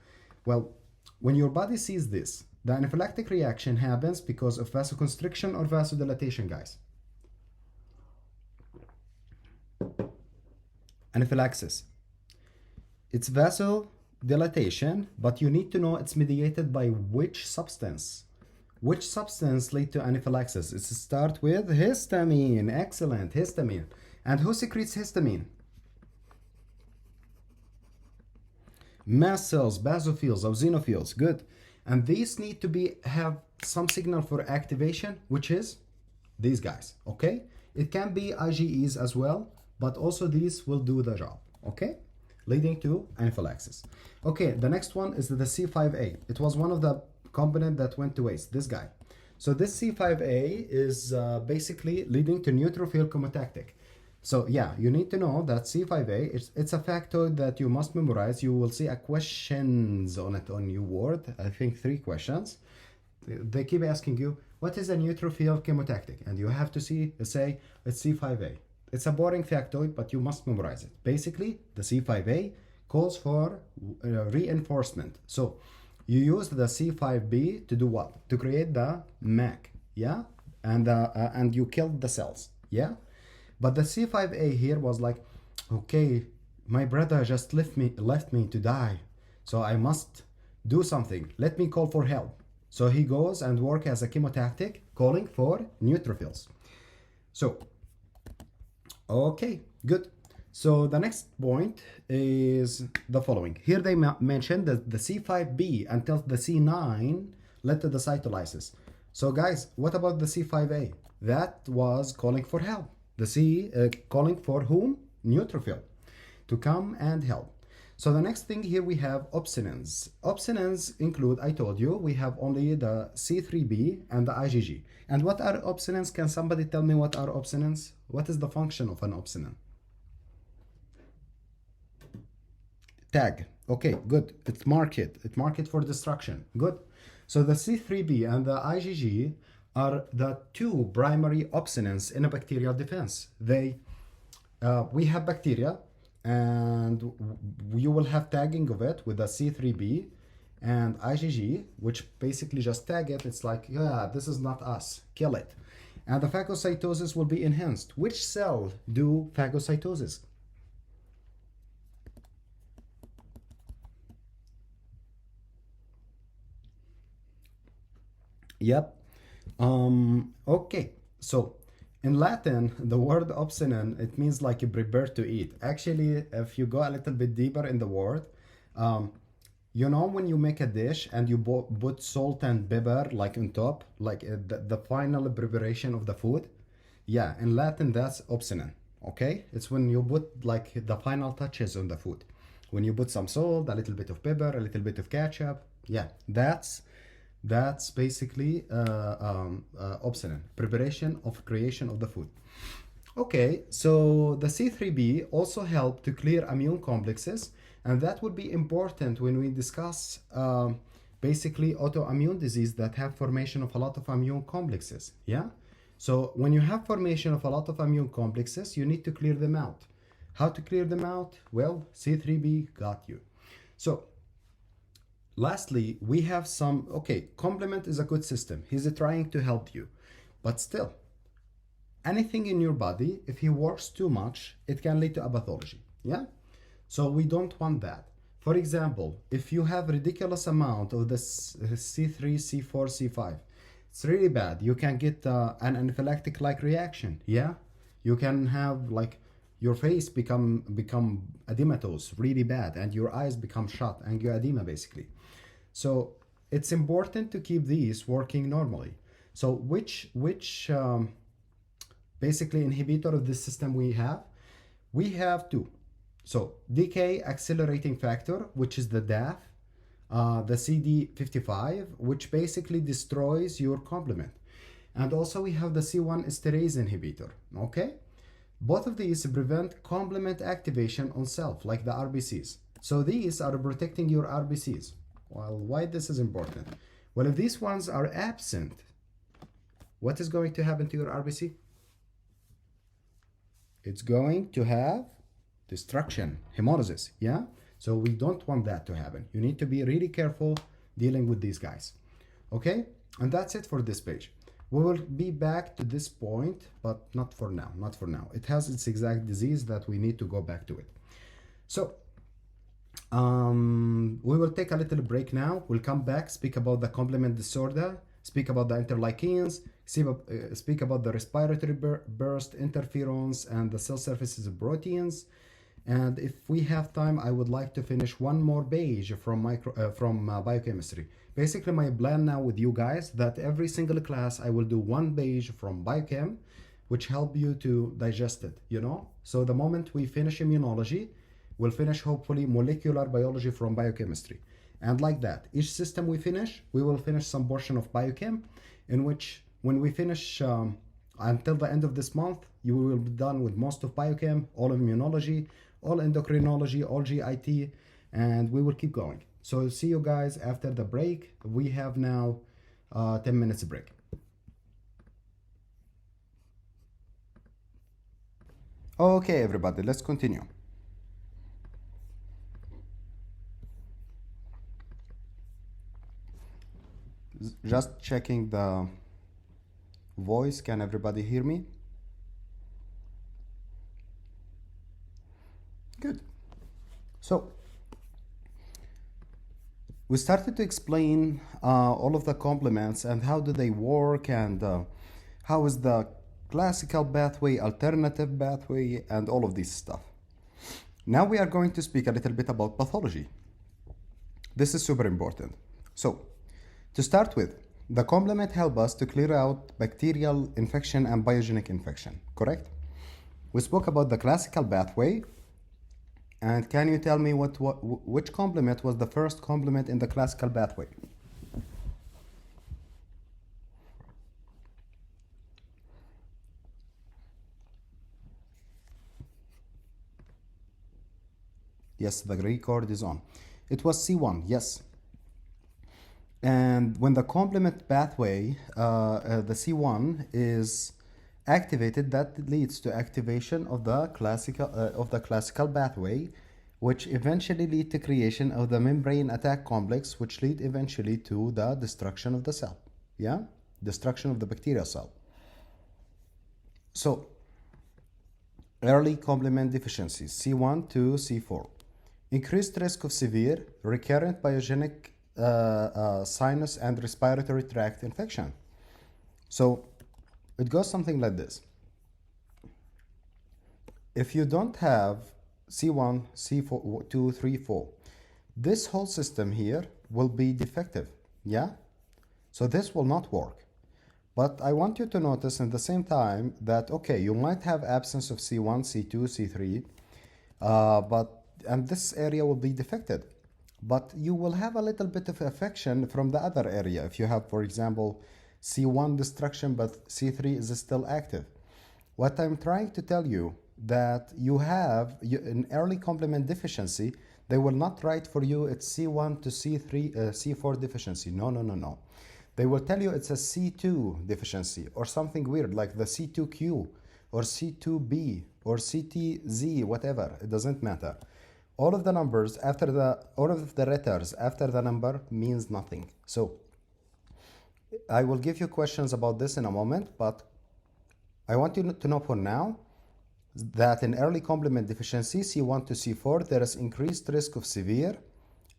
Well, when your body sees this, the anaphylactic reaction happens because of vasoconstriction or vasodilatation, guys. Anaphylaxis. It's vasodilatation, but you need to know it's mediated by which substance. Which substance leads to anaphylaxis? It starts with histamine. Excellent, histamine. And who secretes histamine? Mast cells, basophils, eosinophils. Good. And these need to have some signal for activation, which is these guys, okay? It can be IgEs as well, but also these will do the job, okay? Leading to anaphylaxis. Okay, the next one is the C5a. It was one of the component that went to waste, this guy. So this C5a is basically leading to neutrophil chemotactic. So yeah, you need to know that C5a, it's a factoid that you must memorize. You will see a questions on it on your word, I think 3 questions. They keep asking you, what is a neutrophil chemotactic? And you have to say it's C5a. It's a boring factoid, but you must memorize it. Basically, the C5a calls for reinforcement. So you use the C5b to do what? To create the MAC, yeah? And you killed the cells, yeah? But the C5a here was like, okay, my brother just left me to die, so I must do something. Let me call for help. So he goes and work as a chemotactic, calling for neutrophils. So, okay, good. So the next point is the following. Here they mentioned that the C5b until the C9 led to the cytolysis. So guys, what about the C5a? That was calling for help. The C calling for whom? Neutrophil to come and help. So the next thing here we have opsinins. Opsinins include, I told you, we have only the C3b and the IgG. And what are opsinins? Can somebody tell me what are opsinins? What is the function of an opsinin? Tag. Okay, good. It's marked. It's marked for destruction. Good. So the C3b and the IgG are the 2 primary opsinins in a bacterial defense. We have bacteria, and you will have tagging of it with the C3b and IgG, which basically just tag it. It's like, yeah, this is not us, kill it. And the phagocytosis will be enhanced. Which cell do phagocytosis? Yep. Okay, so in Latin, the word opsinin, it means like you prepare to eat. Actually, if you go a little bit deeper in the word, you know when you make a dish and you put salt and pepper like on top, like the final preparation of the food? Yeah, in Latin, that's opsinin, okay? It's when you put like the final touches on the food. When you put some salt, a little bit of pepper, a little bit of ketchup, yeah, that's basically opsinin, preparation of creation of the food. Okay, so the C3b also help to clear immune complexes, and that would be important when we discuss basically autoimmune disease that have formation of a lot of immune complexes, yeah? So when you have formation of a lot of immune complexes, you need to clear them out. How to clear them out? Well, C3b got you. So lastly, we have some, okay, complement is a good system. He's trying to help you. But still, anything in your body, if he works too much, it can lead to a pathology, yeah? So we don't want that. For example, if you have ridiculous amount of the C3, C4, C5, it's really bad. You can get an anaphylactic-like reaction, yeah? You can have like your face become edematous, really bad, and your eyes become shut, angioedema basically. So it's important to keep these working normally. So which basically inhibitor of this system we have? We have 2. So decay accelerating factor, which is the DAF, the CD55, which basically destroys your complement. And also we have the C1 esterase inhibitor, okay? Both of these prevent complement activation on self, like the RBCs. So these are protecting your RBCs. Well, why this is important? Well, if these ones are absent, what is going to happen to your RBC? It's going to have destruction, hemolysis, yeah? So we don't want that to happen. You need to be really careful dealing with these guys, okay? And that's it for this page. We will be back to this point, but not for now, not for now. It has its exact disease that we need to go back to it. So, we will take a little break now. We'll come back, speak about the complement disorder, speak about the interleukins, speak about the respiratory burst, interferons, and the cell surfaces of proteins. And if we have time, I would like to finish one more page from biochemistry. Basically, my plan now with you guys that every single class I will do one page from biochem, which help you to digest it, you know? So the moment we finish immunology, we'll finish hopefully molecular biology from biochemistry. And like that, each system we finish, we will finish some portion of biochem, in which when we finish until the end of this month, you will be done with most of biochem, all immunology, all endocrinology, all GIT, and we will keep going. So see you guys after the break. We have now 10 minutes break. Okay, everybody, let's continue. Just checking the voice. Can everybody hear me? Good. So we started to explain all of the complements and how do they work, and how is the classical pathway, alternative pathway, and all of this stuff. Now we are going to speak a little bit about pathology. This is super important. So to start with, the complement help us to clear out bacterial infection and biogenic infection, correct? We spoke about the classical pathway. And can you tell me which complement was the first complement in the classical pathway? Yes, the record is on. It was C1, yes. And when the complement pathway, the C1 is activated, that leads to activation of the classical pathway, which eventually lead to creation of the membrane attack complex, which lead eventually to the destruction of the cell. Yeah, destruction of the bacterial cell. So early complement deficiencies, C1 to C4, increased risk of severe recurrent biogenic sinus and respiratory tract infection. So it goes something like this. If you don't have C1, C4, 2, 3, 4, this whole system here will be defective, yeah? So this will not work. But I want you to notice in the same time that, okay, you might have absence of C1, C2, C3, and this area will be defected. But you will have a little bit of affection from the other area. If you have, for example, C1 destruction, but C3 is still active. What I'm trying to tell you that you have an early complement deficiency, they will not write for you it's C1 to C3, C4 deficiency. No. They will tell you it's a C2 deficiency or something weird like the C2Q or C2B or CTZ, whatever. It doesn't matter. All of the numbers after all of the letters after the number means nothing. So I will give you questions about this in a moment, but I want you to know for now that in early complement deficiency, C1 to C4, there is increased risk of severe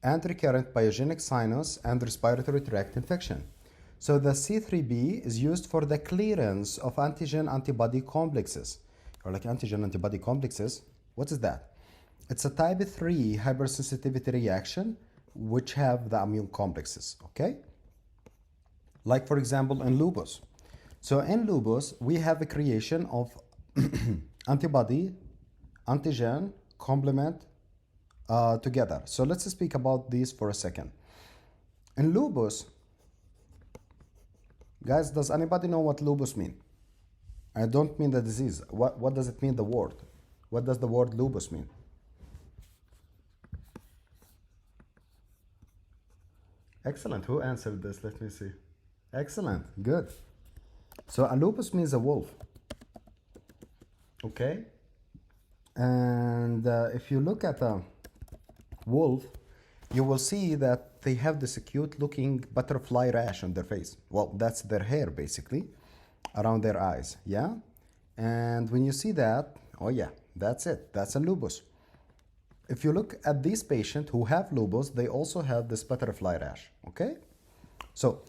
and recurrent biogenic sinus and respiratory tract infection. So the C3b is used for the clearance of antigen-antibody complexes, or like antigen-antibody complexes. What is that? It's a type 3 hypersensitivity reaction which have the immune complexes, okay? Like for example in lupus. So in lupus, we have a creation of antibody, antigen, complement together. So let's speak about these for a second. In lupus, guys, does anybody know what lupus mean? I don't mean the disease. What does it mean, the word? What does the word lupus mean? Excellent. Who answered this? Let me see. Excellent. Good. So a lupus means a wolf. Okay. And if you look at a wolf, you will see that they have this cute looking butterfly rash on their face. Well, that's their hair basically around their eyes. Yeah. And when you see that, oh yeah, that's it. That's a lupus. If you look at these patients who have lupus, they also have this butterfly rash, okay? So,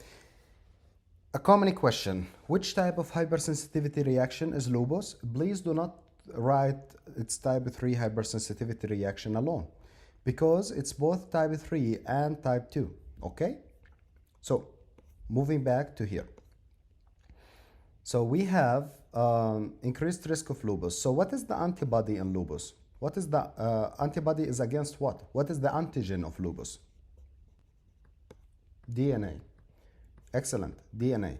a common question, which type of hypersensitivity reaction is lupus? Please do not write it's type 3 hypersensitivity reaction alone because it's both type 3 and type 2. Okay? So moving back to here. So we have increased risk of lupus. So what is the antibody in lupus? What is the antibody is against what? What is the antigen of lupus? DNA. Excellent. DNA.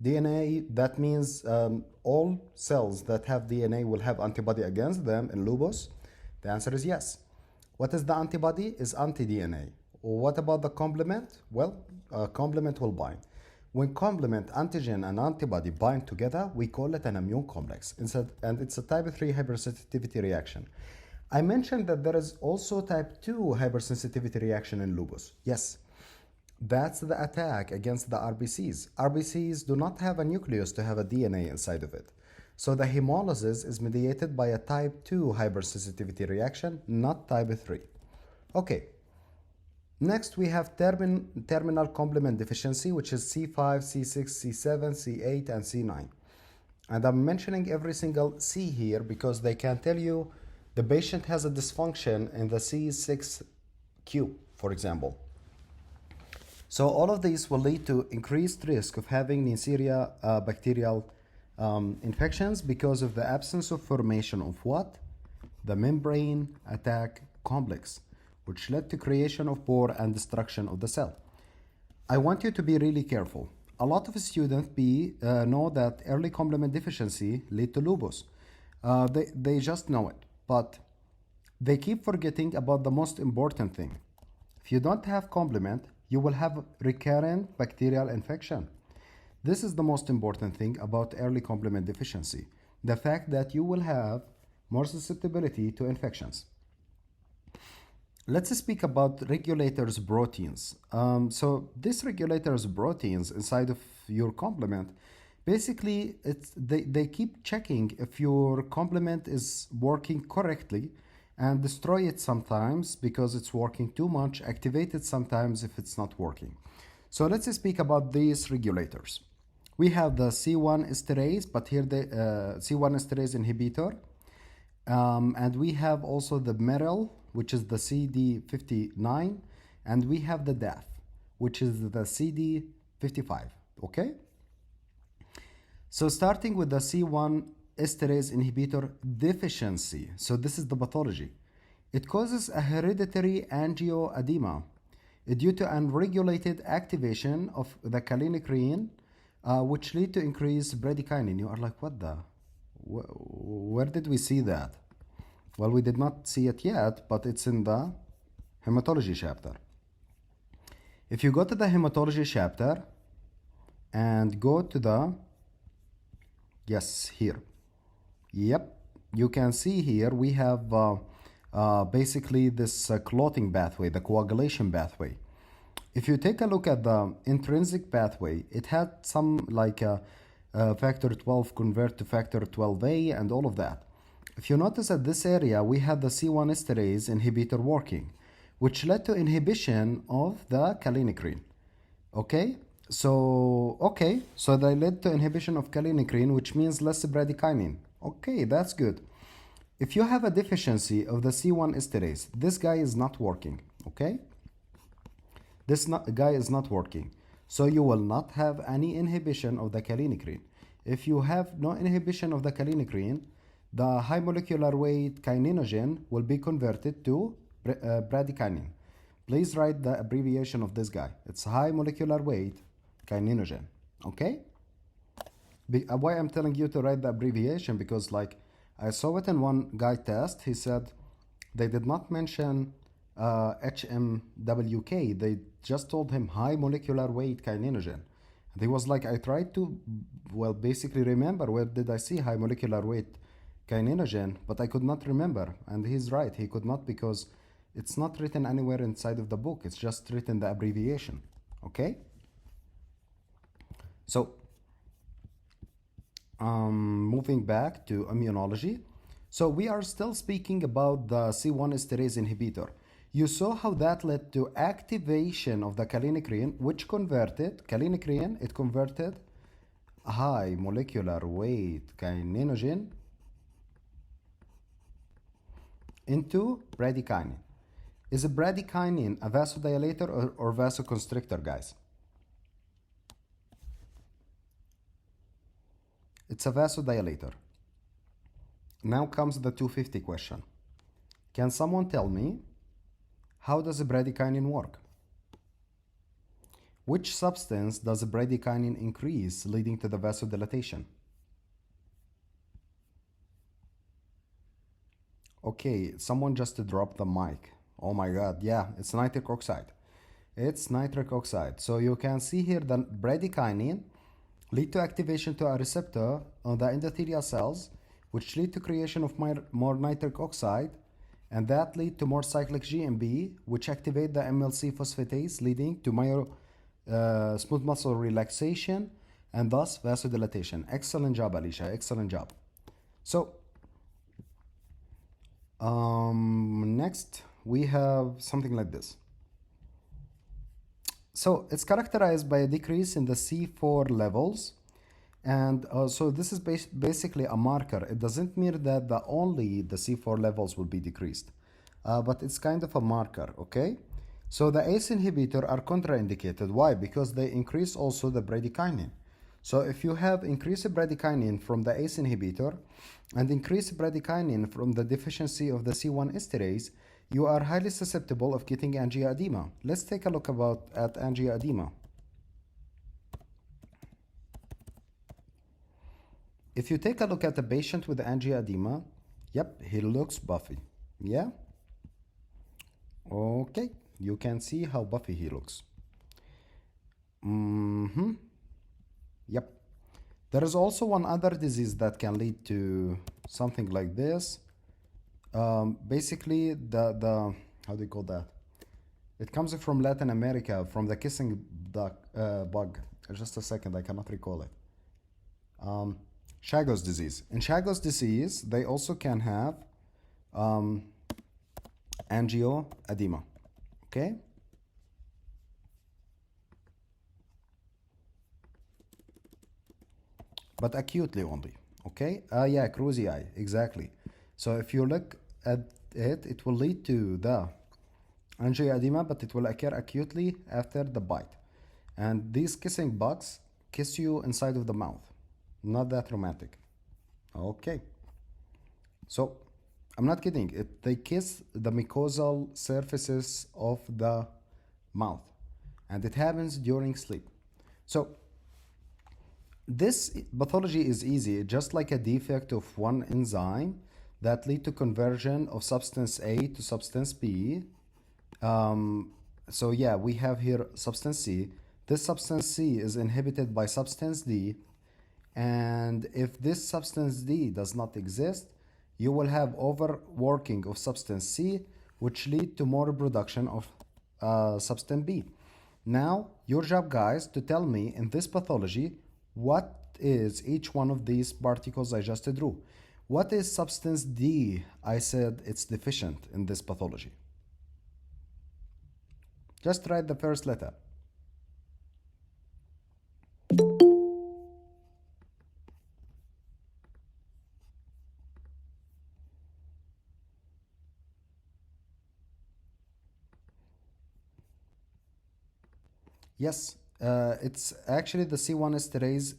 DNA, that means all cells that have DNA will have antibody against them in lupus. The answer is yes. What is the antibody? Is anti-DNA. What about the complement? Well, complement will bind. When complement, antigen, and antibody bind together, we call it an immune complex. And it's a type 3 hypersensitivity reaction. I mentioned that there is also type 2 hypersensitivity reaction in lupus. Yes, that's the attack against the RBCs. RBCs do not have a nucleus to have a DNA inside of it. So the hemolysis is mediated by a type 2 hypersensitivity reaction, not type 3. Okay. Next, we have terminal complement deficiency, which is C5, C6, C7, C8, and C9. And I'm mentioning every single C here because they can tell you the patient has a dysfunction in the C6q, for example. So all of these will lead to increased risk of having Neisseria bacterial infections because of the absence of formation of what? The membrane attack complex, which led to creation of pore and destruction of the cell. I want you to be really careful. A lot of students know that early complement deficiency lead to lupus. They just know it, but they keep forgetting about the most important thing. If you don't have complement, you will have recurrent bacterial infection. This is the most important thing about early complement deficiency, the fact that you will have more susceptibility to infections. Let's speak about regulators proteins. So these regulators proteins inside of your complement, basically they keep checking if your complement is working correctly and destroy it sometimes because it's working too much, activate it sometimes if it's not working. So let's speak about these regulators. We have the C1 esterase, but here the C1 esterase inhibitor. And we have also the meryl, which is the CD59, and we have the DAF, which is the CD55, okay? So starting with the C1 esterase inhibitor deficiency. So this is the pathology. It causes a hereditary angioedema due to unregulated activation of the kallikrein, which lead to increased bradykinin. You are like, what the? Where did we see that? Well, we did not see it yet, but it's in the hematology chapter. If you go to the hematology chapter and go to the, yes, here. Yep, you can see here we have basically this clotting pathway, the coagulation pathway. If you take a look at the intrinsic pathway, it had some like factor 12 convert to factor 12A and all of that. If you notice at this area, we had the C1 esterase inhibitor working, which led to inhibition of the kallikrein. Okay? So they led to inhibition of kallikrein, which means less bradykinin. Okay, that's good. If you have a deficiency of the C1 esterase, this guy is not working, okay? This guy is not working. So you will not have any inhibition of the kallikrein. If you have no inhibition of the kallikrein, the high molecular weight kininogen will be converted to bradykinin. Please write the abbreviation of this guy. It's high molecular weight kininogen, okay? Why I'm telling you to write the abbreviation, because like I saw it in one guy test, he said they did not mention HMWK, they just told him high molecular weight kininogen. And he was like, I tried to, well, basically remember where did I see high molecular weight kininogen, but I could not remember. And he's right, he could not, because it's not written anywhere inside of the book, it's just written the abbreviation, okay? So, moving back to immunology. So we are still speaking about the C1 esterase inhibitor. You saw how that led to activation of the kallikrein, which converted, it converted high molecular weight kininogen into bradykinin. Is a bradykinin a vasodilator or vasoconstrictor, guys? It's a vasodilator. Now comes the 250 question. Can someone tell me, how does a bradykinin work? Which substance does a bradykinin increase leading to the vasodilatation? Okay, someone just dropped the mic. Oh my god, yeah, it's nitric oxide. It's nitric oxide. So you can see here that bradykinin lead to activation to a receptor on the endothelial cells, which lead to creation of more nitric oxide, and that lead to more cyclic GMB, which activate the MLC phosphatase, leading to smooth muscle relaxation and thus vasodilatation. Excellent job, Alicia. Excellent job. So next we have something like this. So it's characterized by a decrease in the C4 levels, and so this is basically a marker. It doesn't mean that only the C4 levels will be decreased, but it's kind of a marker, okay? So the ACE inhibitor are contraindicated. Why? Because they increase also the bradykinin. So if you have increased bradykinin from the ACE inhibitor and increased bradykinin from the deficiency of the C1 esterase, you are highly susceptible of getting angioedema. Let's take a look at angioedema. If you take a look at a patient with angioedema, yep, he looks buffy. Yeah? Okay, you can see how buffy he looks. Yep. There is also one other disease that can lead to something like this. Basically, the how do you call that? It comes from Latin America, from the kissing bug. Just a second, I cannot recall it. Chagas disease. In Chagas disease, they also can have angioedema. Okay? But acutely only. Okay? Yeah, cruzy eye. Exactly. So if you look at it, it will lead to the angioedema, but it will occur acutely after the bite. And these kissing bugs kiss you inside of the mouth. Not that romantic. Okay. So, I'm not kidding. They kiss the mucosal surfaces of the mouth. And it happens during sleep. So, this pathology is easy, just like a defect of one enzyme that lead to conversion of substance A to substance B. So yeah, we have here substance C. This substance C is inhibited by substance D. And if this substance D does not exist, you will have overworking of substance C, which lead to more production of substance B. Now, your job, guys, to tell me in this pathology, what is each one of these particles I just drew? What is substance D? I said it's deficient in this pathology. Just write the first letter. Yes, it's actually the C1 esterase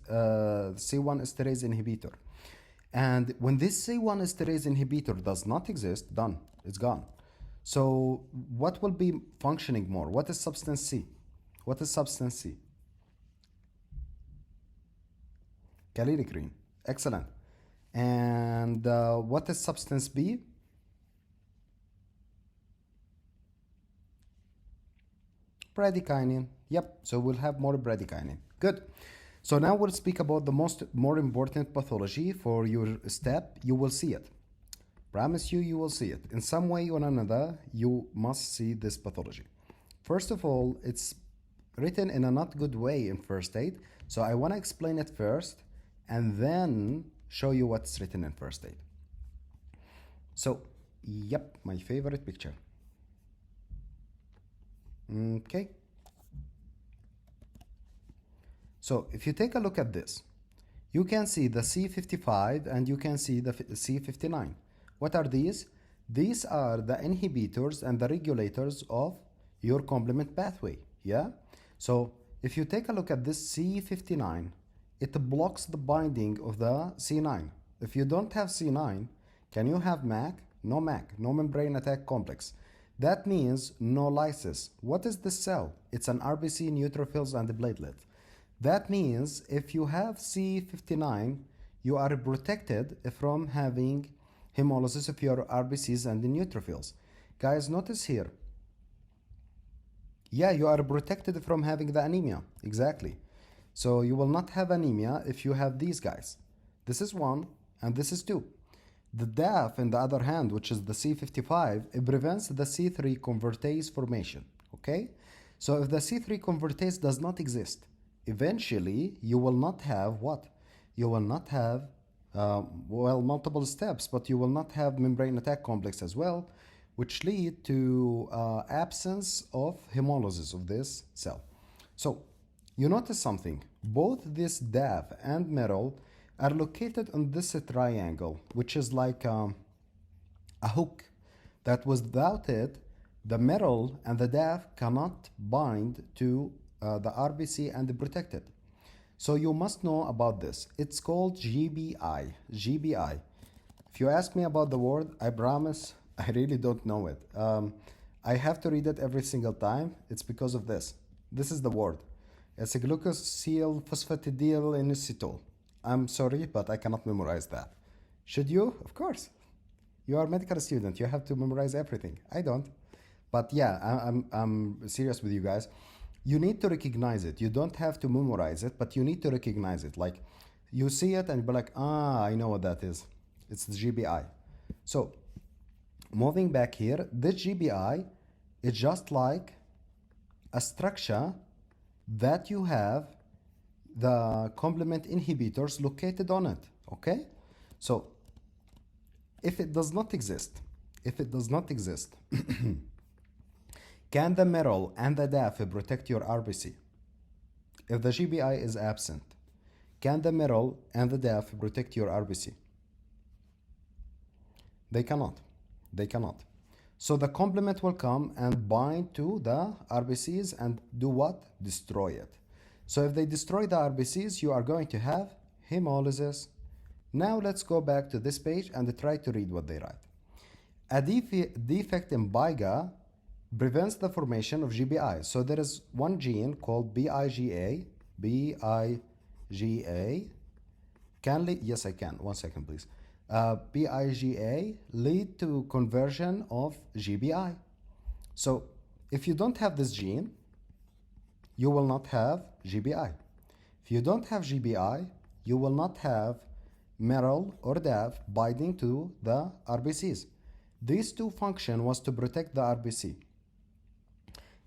inhibitor. And when this C1 esterase inhibitor does not exist, done, it's gone. So what will be functioning more? What is substance C? What is substance C? Kallikrein. Excellent. And what is substance B? Bradykinin. Yep, so we'll have more bradykinin. Good. So now we'll speak about the more important pathology for your step. You will see it. Promise you, you will see it. In some way or another, you must see this pathology. First of all, it's written in a not good way in first aid. So I want to explain it first and then show you what's written in first aid. So, yep, my favorite picture. Okay. So if you take a look at this, you can see the C55 and you can see the C59. What are these? These are the inhibitors and the regulators of your complement pathway, yeah? So if you take a look at this C59, it blocks the binding of the C9. If you don't have C9, can you have MAC? No MAC, no membrane attack complex. That means no lysis. What is this cell? It's an RBC, neutrophils, and a platelet. That means if you have C59, you are protected from having hemolysis of your RBCs and the neutrophils. Guys, notice here. Yeah, you are protected from having the anemia. Exactly. So you will not have anemia if you have these guys. This is 1 and this is 2. The DAF, on the other hand, which is the C55, it prevents the C3 convertase formation. Okay? So if the C3 convertase does not exist, eventually you will not have what? You will not have, well, multiple steps, but you will not have membrane attack complex as well, which lead to absence of hemolysis of this cell. So you notice something. Both this DAF and metal are located on this triangle, which is like a hook that without it, the metal and the DAF cannot bind to the RBC and protect it. So you must know about this. It's called GBI. GBI. If you ask me about the word, I promise I really don't know it. I have to read it every single time. It's because of this. This is the word. It's a glucosyl phosphatidylinositol. I'm sorry, but I cannot memorize that. Should you? Of course. You are a medical student. You have to memorize everything. I don't. But yeah, I'm serious with you guys. You need to recognize it. You don't have to memorize it, but you need to recognize it. Like, you see it and be like, ah, I know what that is. It's the GBI. So, moving back here, this GBI is just like a structure that you have the complement inhibitors located on it, okay? So, if it does not exist, can the metal and the DAF protect your RBC? If the GBI is absent, can the metal and the DAF protect your RBC? They cannot. They cannot. So the complement will come and bind to the RBCs and do what? Destroy it. So if they destroy the RBCs, you are going to have hemolysis. Now let's go back to this page and try to read what they write. A defect in BIGA prevents the formation of GBI. So there is one gene called BIGA. Yes, I can. 1 second, please. BIGA lead to conversion of GBI. So if you don't have this gene, you will not have GBI. If you don't have GBI, you will not have metal or DAF binding to the RBCs. These two function was to protect the RBC.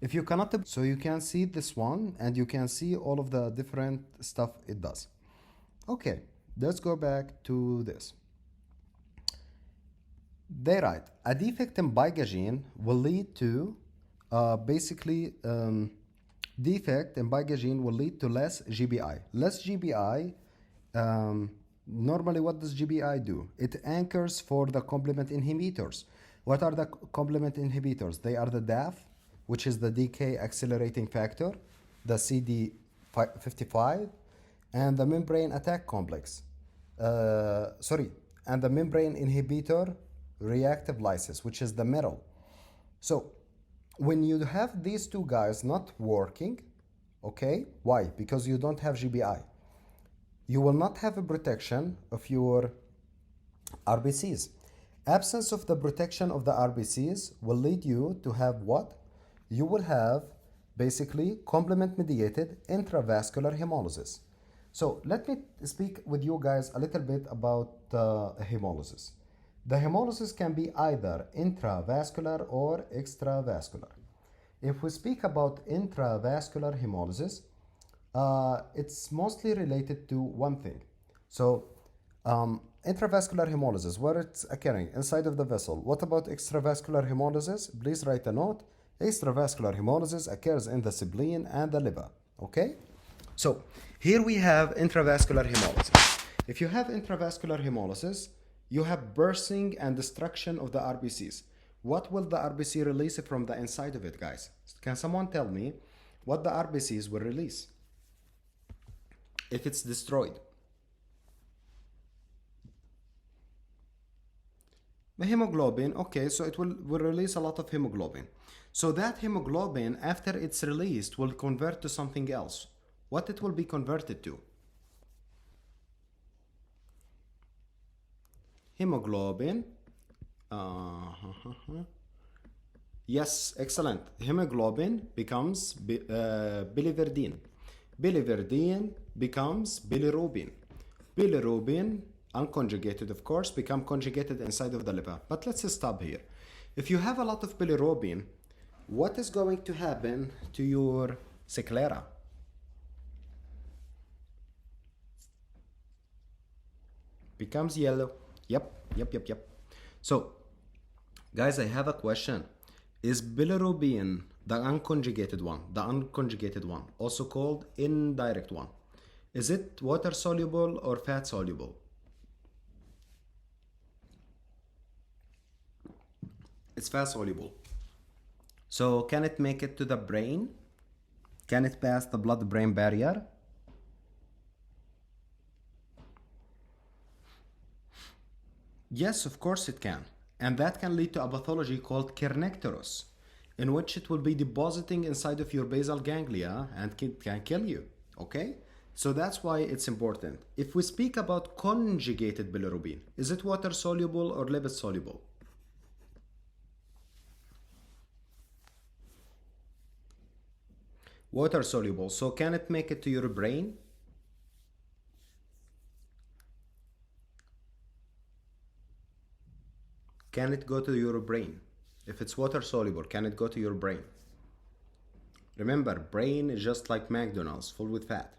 If you cannot, so you can see this one and you can see all of the different stuff it does. Okay, let's go back to this. They write, a defect in BIGA gene will lead to defect in BIGA gene will lead to less GBI. Less GBI, normally what does GBI do? It anchors for the complement inhibitors. What are the complement inhibitors? They are the DAF, which is the decay accelerating factor, the CD55, and the membrane attack complex. And the membrane inhibitor reactive lysis, which is the metal. So when you have these two guys not working, okay, why? Because you don't have GBI. You will not have a protection of your RBCs. Absence of the protection of the RBCs will lead you to have what? You will have basically complement-mediated intravascular hemolysis. So let me speak with you guys a little bit about hemolysis. The hemolysis can be either intravascular or extravascular. If we speak about intravascular hemolysis, it's mostly related to one thing. So intravascular hemolysis, where it's occurring inside of the vessel. What about extravascular hemolysis? Please write a note. Extravascular hemolysis occurs in the spleen and the liver. Okay? So here we have intravascular hemolysis. If you have intravascular hemolysis, you have bursting and destruction of the RBCs. What will the RBC release from the inside of it, guys? Can someone tell me what the RBCs will release if it's destroyed? The hemoglobin, okay, so it will release a lot of hemoglobin. So that hemoglobin, after it's released, will convert to something else. What it will be converted to? Hemoglobin. Yes, excellent. Hemoglobin becomes biliverdin. Biliverdin becomes bilirubin. Bilirubin, unconjugated of course, become conjugated inside of the liver. But let's stop here. If you have a lot of bilirubin, what is going to happen to your sclera? Becomes yellow. Yep. So, guys, I have a question. Is bilirubin the unconjugated one, also called indirect one? Is it water soluble or fat soluble? It's fat soluble. So can it make it to the brain? Can it pass the blood-brain barrier? Yes, of course it can. And that can lead to a pathology called kernicterus, in which it will be depositing inside of your basal ganglia and can kill you, okay? So that's why it's important. If we speak about conjugated bilirubin, is it water soluble or lipid soluble? Water soluble. So can it make it to your brain? Can it go to your brain? If it's water soluble, can it go to your brain? Remember, brain is just like McDonald's, full with fat.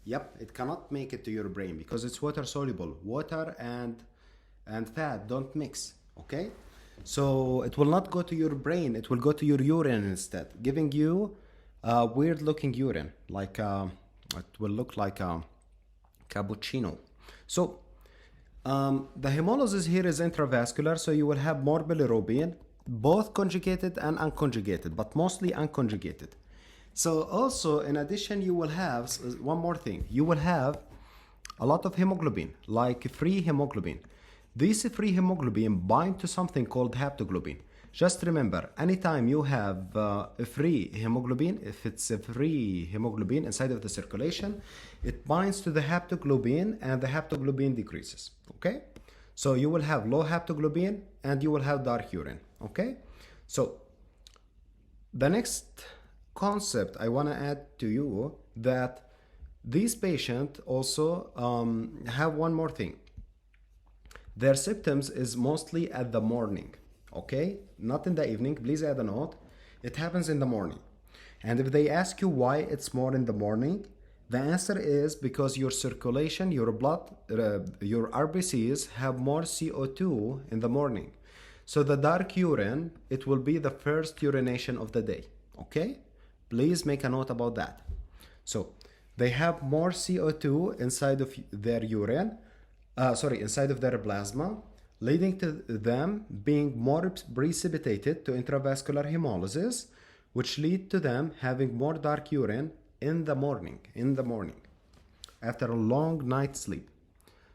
Yep, it cannot make it to your brain because it's water soluble. Water and fat don't mix, okay? So it will not go to your brain, it will go to your urine instead, giving you a weird looking urine, like it will look like a cappuccino. So the hemolysis here is intravascular, so you will have more bilirubin, both conjugated and unconjugated, but mostly unconjugated. So also, in addition, you will have one more thing. You will have a lot of hemoglobin, like free hemoglobin. These free hemoglobin bind to something called haptoglobin. Just remember, anytime you have a free hemoglobin, if it's a free hemoglobin inside of the circulation, it binds to the haptoglobin and the haptoglobin decreases, okay? So you will have low haptoglobin and you will have dark urine, okay? So the next concept I want to add to you that these patients also have one more thing. Their symptoms is mostly at the morning, okay? Not in the evening. Please add a note. It happens in the morning. And if they ask you why it's more in the morning, the answer is because your circulation, your blood, your RBCs have more CO2 in the morning. So the dark urine, it will be the first urination of the day, okay? Please make a note about that. So they have more CO2 inside of their urine, inside of their plasma, leading to them being more precipitated to intravascular hemolysis, which lead to them having more dark urine in the morning, after a long night's sleep.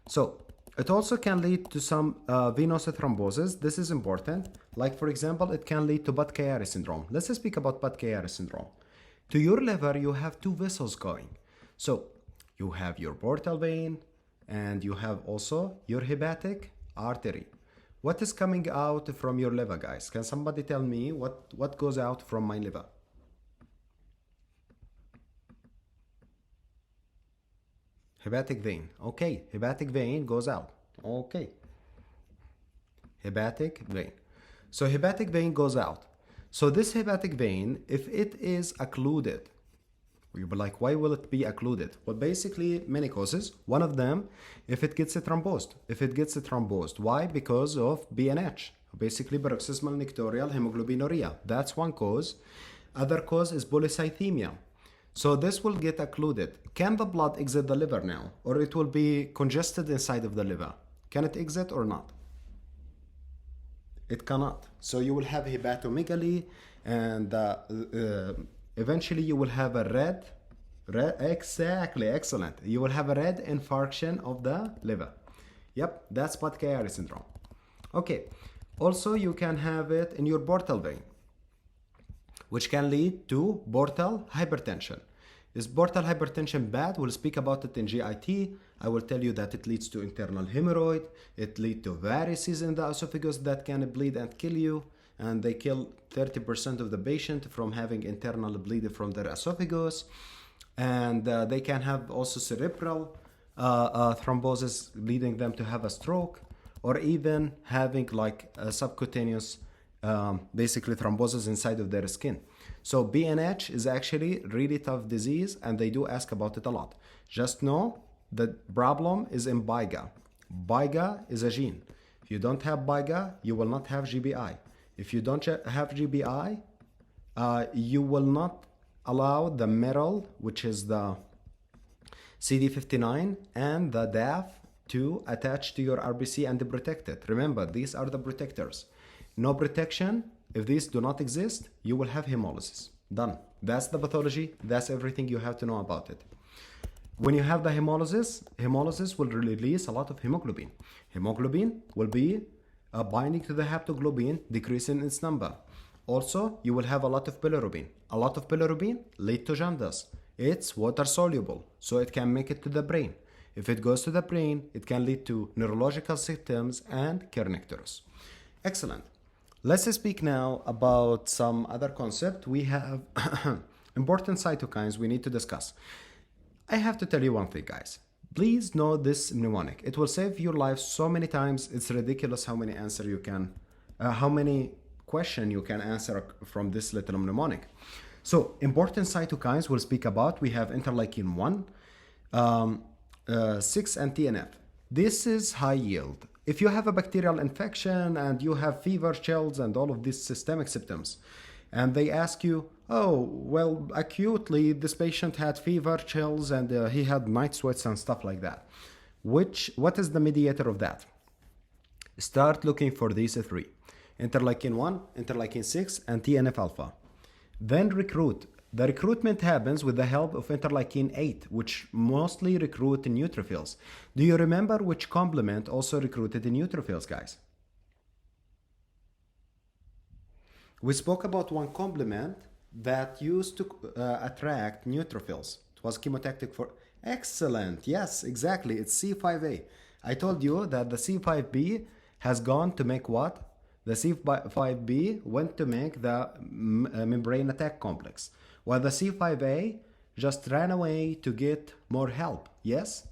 So it also can lead to some venous thrombosis. This is important. Like for example, it can lead to Budd-Chiari syndrome. Let's speak about Budd-Chiari syndrome. To your liver, you have two vessels going. So you have your portal vein and you have also your hepatic artery. What is coming out from your liver, guys? Can somebody tell me what goes out from my liver? Hepatic vein. Okay, hepatic vein goes out. Okay. Hepatic vein. So hepatic vein goes out. So this hepatic vein, if it is occluded, you'll be like, why will it be occluded? Well, basically, many causes. One of them, if it gets thrombosed. Why? Because of BNH, basically paroxysmal nectorial hemoglobinuria. That's one cause. Other cause is polycythemia. So this will get occluded. Can the blood exit the liver now? Or it will be congested inside of the liver? Can it exit or not? It cannot. So you will have hepatomegaly, and eventually you will have a red, exactly, excellent. You will have a red infarction of the liver. Yep, that's Budd-Chiari syndrome. Okay, also you can have it in your portal vein, which can lead to portal hypertension. Is portal hypertension bad? We'll speak about it in GIT. I will tell you that it leads to internal hemorrhoid. It leads to varices in the esophagus that can bleed and kill you. And they kill 30% of the patient from having internal bleeding from their esophagus. And they can have also cerebral thrombosis, leading them to have a stroke, or even having like a subcutaneous basically thrombosis inside of their skin. So BNH is actually really tough disease, and they do ask about it a lot. Just know the problem is in BIGA. BIGA is a gene. If you don't have BIGA, you will not have GBI. If you don't have GBI, you will not allow the metal, which is the CD59 and the DAF, to attach to your RBC and protect it. Remember, these are the protectors. No protection. If these do not exist, you will have hemolysis. Done. That's the pathology. That's everything you have to know about it. When you have the hemolysis will release a lot of hemoglobin. Hemoglobin will be binding to the haptoglobin, decreasing its number. Also, you will have a lot of bilirubin. A lot of bilirubin lead to jaundice. It's water soluble, so it can make it to the brain. If it goes to the brain, it can lead to neurological symptoms and kernicterus. Excellent. Let's speak now about some other concept. We have important cytokines we need to discuss. I have to tell you one thing, guys. Please know this mnemonic. It will save your life so many times. It's ridiculous how many question you can answer from this little mnemonic. So important cytokines we'll speak about. We have interleukin 1, 6, and TNF. This is high yield. If you have a bacterial infection and you have fever, chills, and all of these systemic symptoms, and they ask you, oh, well, acutely, this patient had fever, chills, and he had night sweats and stuff like that. What is the mediator of that? Start looking for these three: interleukin 1, interleukin 6, and TNF alpha. Then recruit. The recruitment happens with the help of interleukin 8, which mostly recruit in neutrophils. Do you remember which complement also recruited in neutrophils, guys? We spoke about one complement that used to attract neutrophils. It was chemotactic for... Excellent. Yes, exactly. It's C5a. I told you that the C5b has gone to make what? The C5b went to make the membrane attack complex, while the C5a just ran away to get more help. Yes?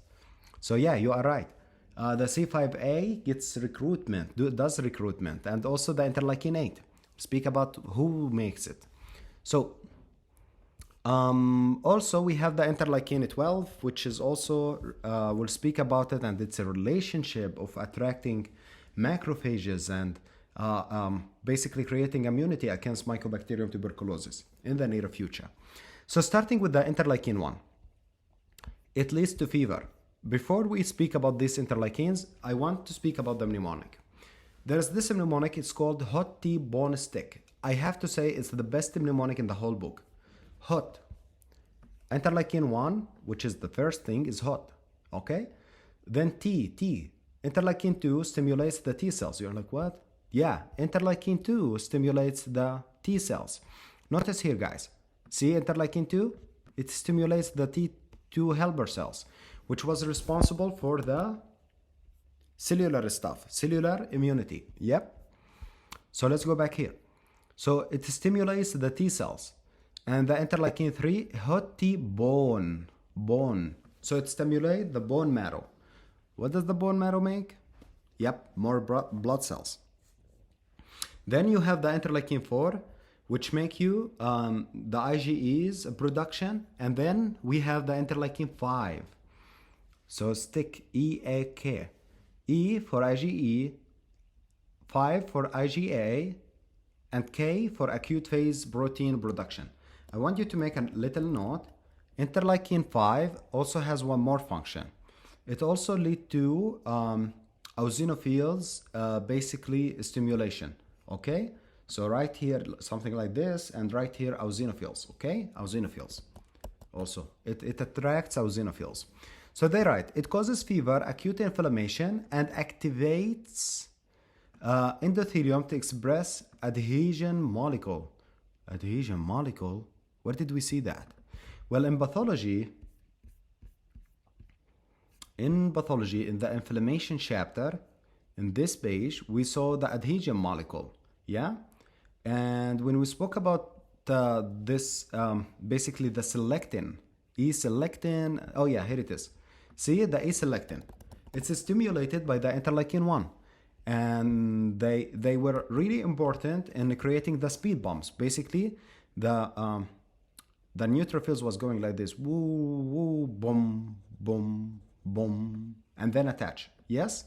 So yeah, you are right. The C5a gets recruitment, does recruitment, and also the interleukin 8. Speak about who makes it. So also we have the interleukin 12, which is also, we'll speak about it, and it's a relationship of attracting macrophages and basically creating immunity against Mycobacterium tuberculosis in the near future. So starting with the interleukin 1, it leads to fever. Before we speak about these interleukins, I want to speak about the mnemonic. There's this mnemonic, it's called hot tea bone stick. I have to say it's the best mnemonic in the whole book. Hot. Interleukin 1, which is the first thing, is hot. Okay? Then T. Interleukin 2 stimulates the T cells. You're like, what? Yeah, interleukin 2 stimulates the T cells. Notice here, guys. See interleukin 2? It stimulates the T2 helper cells, which was responsible for the cellular stuff, cellular immunity. Yep. So let's go back here. So it stimulates the T cells. And the interleukin 3, hot T bone. So it stimulates the bone marrow. What does the bone marrow make? Yep, more blood cells. Then you have the interleukin 4, which make you the IgEs production. And then we have the interleukin 5. So stick EAK. E for IgE, 5 for IgA, and K for acute phase protein production. I want you to make a little note. Interleukin 5 also has one more function. It also leads to eosinophils basically stimulation. okay? So right here, something like this, and right here, eosinophils, okay? Eosinophils. Also, it attracts eosinophils. So they write, it causes fever, acute inflammation, and activates endothelium to express adhesion molecule. Adhesion molecule? Where did we see that? Well, in pathology, in the inflammation chapter, in this page, we saw the adhesion molecule, yeah? And when we spoke about this, basically the selectin, E-selectin, oh yeah, here it is. See, the E-selectin. It's stimulated by the interleukin-1. And they were really important in creating the speed bumps. Basically, the neutrophils was going like this, woo, woo, boom, boom, boom, and then attach. Yes.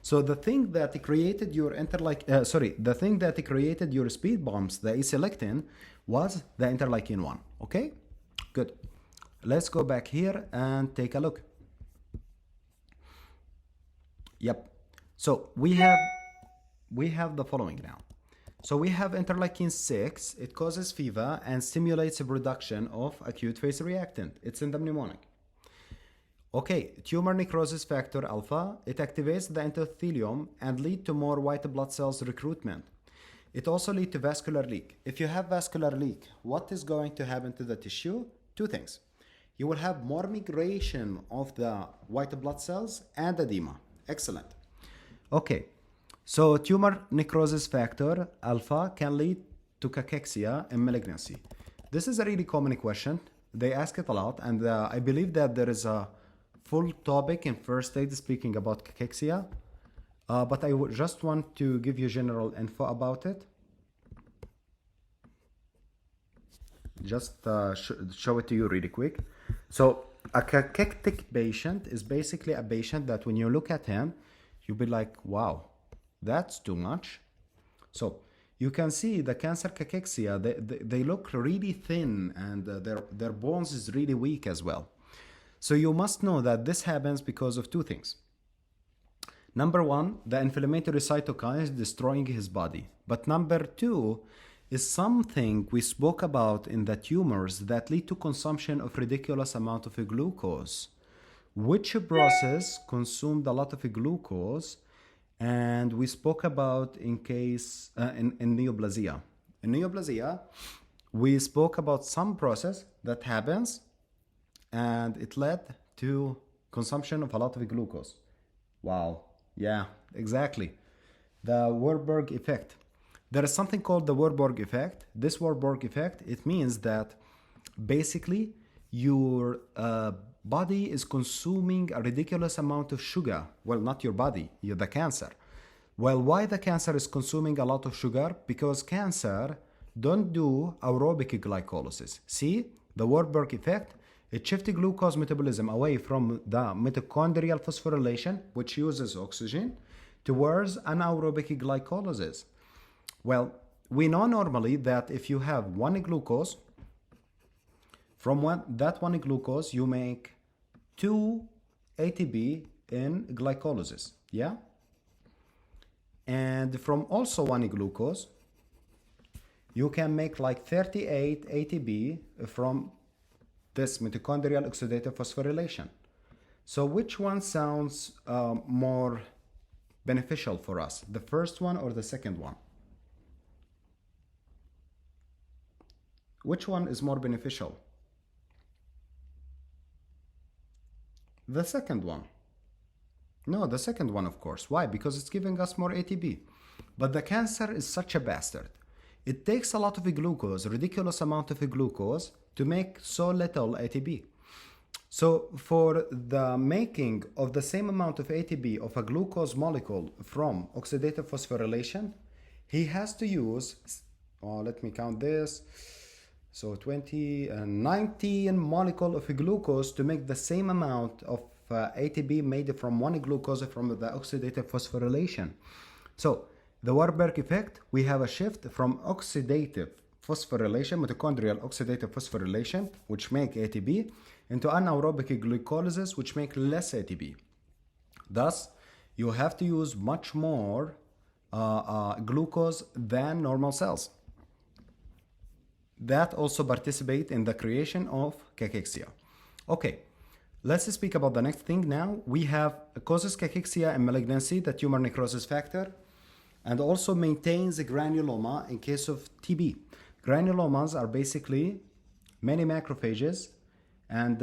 So the thing that created your the thing that created your speed bumps, the E-selectin, was the interleukin-1. Okay, good. Let's go back here and take a look. Yep. So we have the following now. So we have interleukin-6. It causes fever and stimulates the production of acute phase reactant. It's in the mnemonic. Okay, tumor necrosis factor alpha. It activates the endothelium and lead to more white blood cells recruitment. It also leads to vascular leak. If you have vascular leak, what is going to happen to the tissue? Two things. You will have more migration of the white blood cells and edema. Excellent. Okay, so tumor necrosis factor alpha can lead to cachexia and malignancy. This is a really common question. They ask it a lot, and I believe that there is a full topic in first aid speaking about cachexia, but I just want to give you general info about it. Just show it to you really quick. So a cactic patient is basically a patient that when you look at him, you'll be like, wow, that's too much. So you can see the cancer cachexia, they look really thin, and their bones is really weak as well. So you must know that this happens because of two things. Number one, the inflammatory cytokines destroying his body. But number two is something we spoke about in the tumors that lead to consumption of ridiculous amount of glucose. Which process consumed a lot of glucose, and we spoke about in case in neoplasia. In neoplasia, we spoke about some process that happens and it led to consumption of a lot of glucose. Wow, yeah, exactly. The Waterberg Effect. There is something called the Waterberg Effect. This Waterberg Effect, it means that basically your body is consuming a ridiculous amount of sugar. Well, not your body, you're the cancer. Well, why the cancer is consuming a lot of sugar? Because cancer don't do aerobic glycolysis. See, the Waterberg Effect, it shifts glucose metabolism away from the mitochondrial phosphorylation, which uses oxygen, towards anaerobic glycolysis. Well, we know normally that if you have one glucose, from that one glucose, you make 2 ATP in glycolysis, yeah? And from also one glucose, you can make like 38 ATP from this mitochondrial oxidative phosphorylation. So which one sounds more beneficial for us? The first one or the second one? Which one is more beneficial? The second one. No, the second one, of course. Why? Because it's giving us more ATP. But the cancer is such a bastard. It takes a lot of glucose, ridiculous amount of glucose, to make so little ATP. So for the making of the same amount of ATP of a glucose molecule from oxidative phosphorylation, he has to use, let me count this, so 19 molecule of glucose to make the same amount of ATP made from one glucose from the oxidative phosphorylation. So the Waterberg effect, we have a shift from oxidative phosphorylation, mitochondrial oxidative phosphorylation, which make ATP, into anaerobic glycolysis, which make less ATP. Thus, you have to use much more glucose than normal cells. That also participate in the creation of cachexia. Okay, let's speak about the next thing now. We have causes cachexia and malignancy, the tumor necrosis factor, and also maintains a granuloma in case of TB. Granulomas are basically many macrophages, and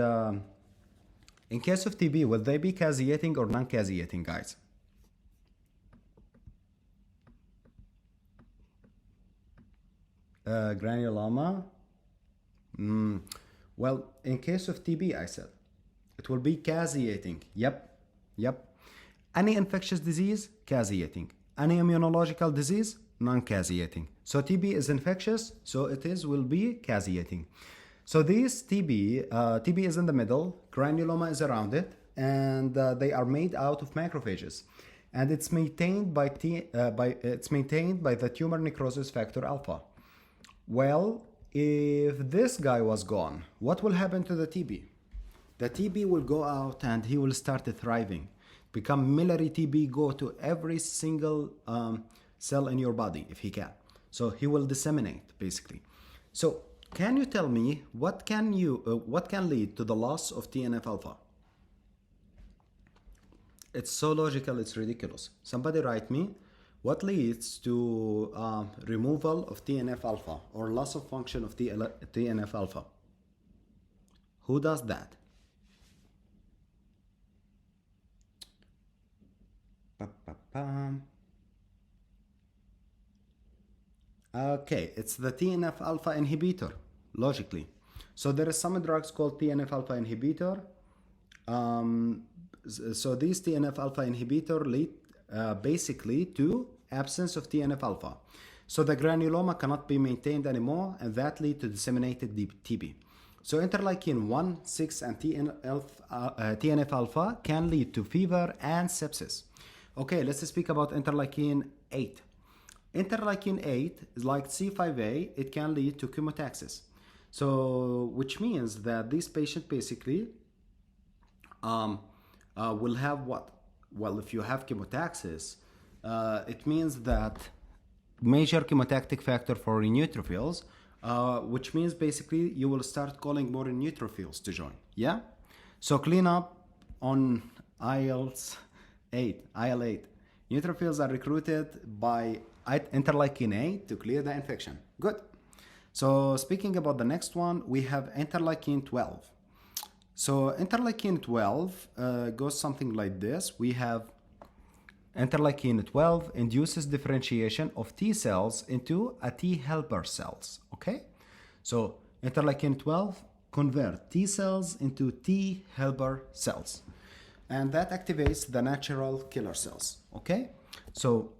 in case of TB, will they be caseating or non-caseating, guys? Granuloma. Well, in case of TB, I said it will be caseating. Yep. Any infectious disease, caseating. Any immunological disease, non-caseating. So TB is infectious, so will be caseating. So this TB is in the middle, granuloma is around it, and they are made out of macrophages, and it's maintained by the tumor necrosis factor alpha. Well, if this guy was gone, what will happen to the TB? The TB will go out and he will start thriving, become miliary TB, go to every single cell in your body if he can. So he will disseminate basically. So can you tell me what can lead to the loss of TNF alpha? It's so logical, it's ridiculous. Somebody write me. What leads to removal of TNF alpha or loss of function of TNF alpha? Who does that? Okay, it's the TNF alpha inhibitor, logically. So there is some drugs called TNF alpha inhibitor. So these TNF alpha inhibitor lead basically to absence of TNF alpha. So the granuloma cannot be maintained anymore, and that leads to disseminated TB. So interleukin 1, 6, and TNF alpha can lead to fever and sepsis. Okay, let's speak about interleukin 8. Interleukin 8 is like C5a, it can lead to chemotaxis. So, which means that this patient basically will have what? Well, if you have chemotaxis, it means that major chemotactic factor for neutrophils, which means basically you will start calling more neutrophils to join. Yeah? So clean up on IL-8. Neutrophils are recruited by interleukin 8 to clear the infection. Good. So speaking about the next one, we have interleukin 12. So interleukin 12 goes something like this. We have interleukin 12 induces differentiation of T cells into a T helper cells. Okay? So interleukin 12 convert T cells into T helper cells. And that activates the natural killer cells. Okay? So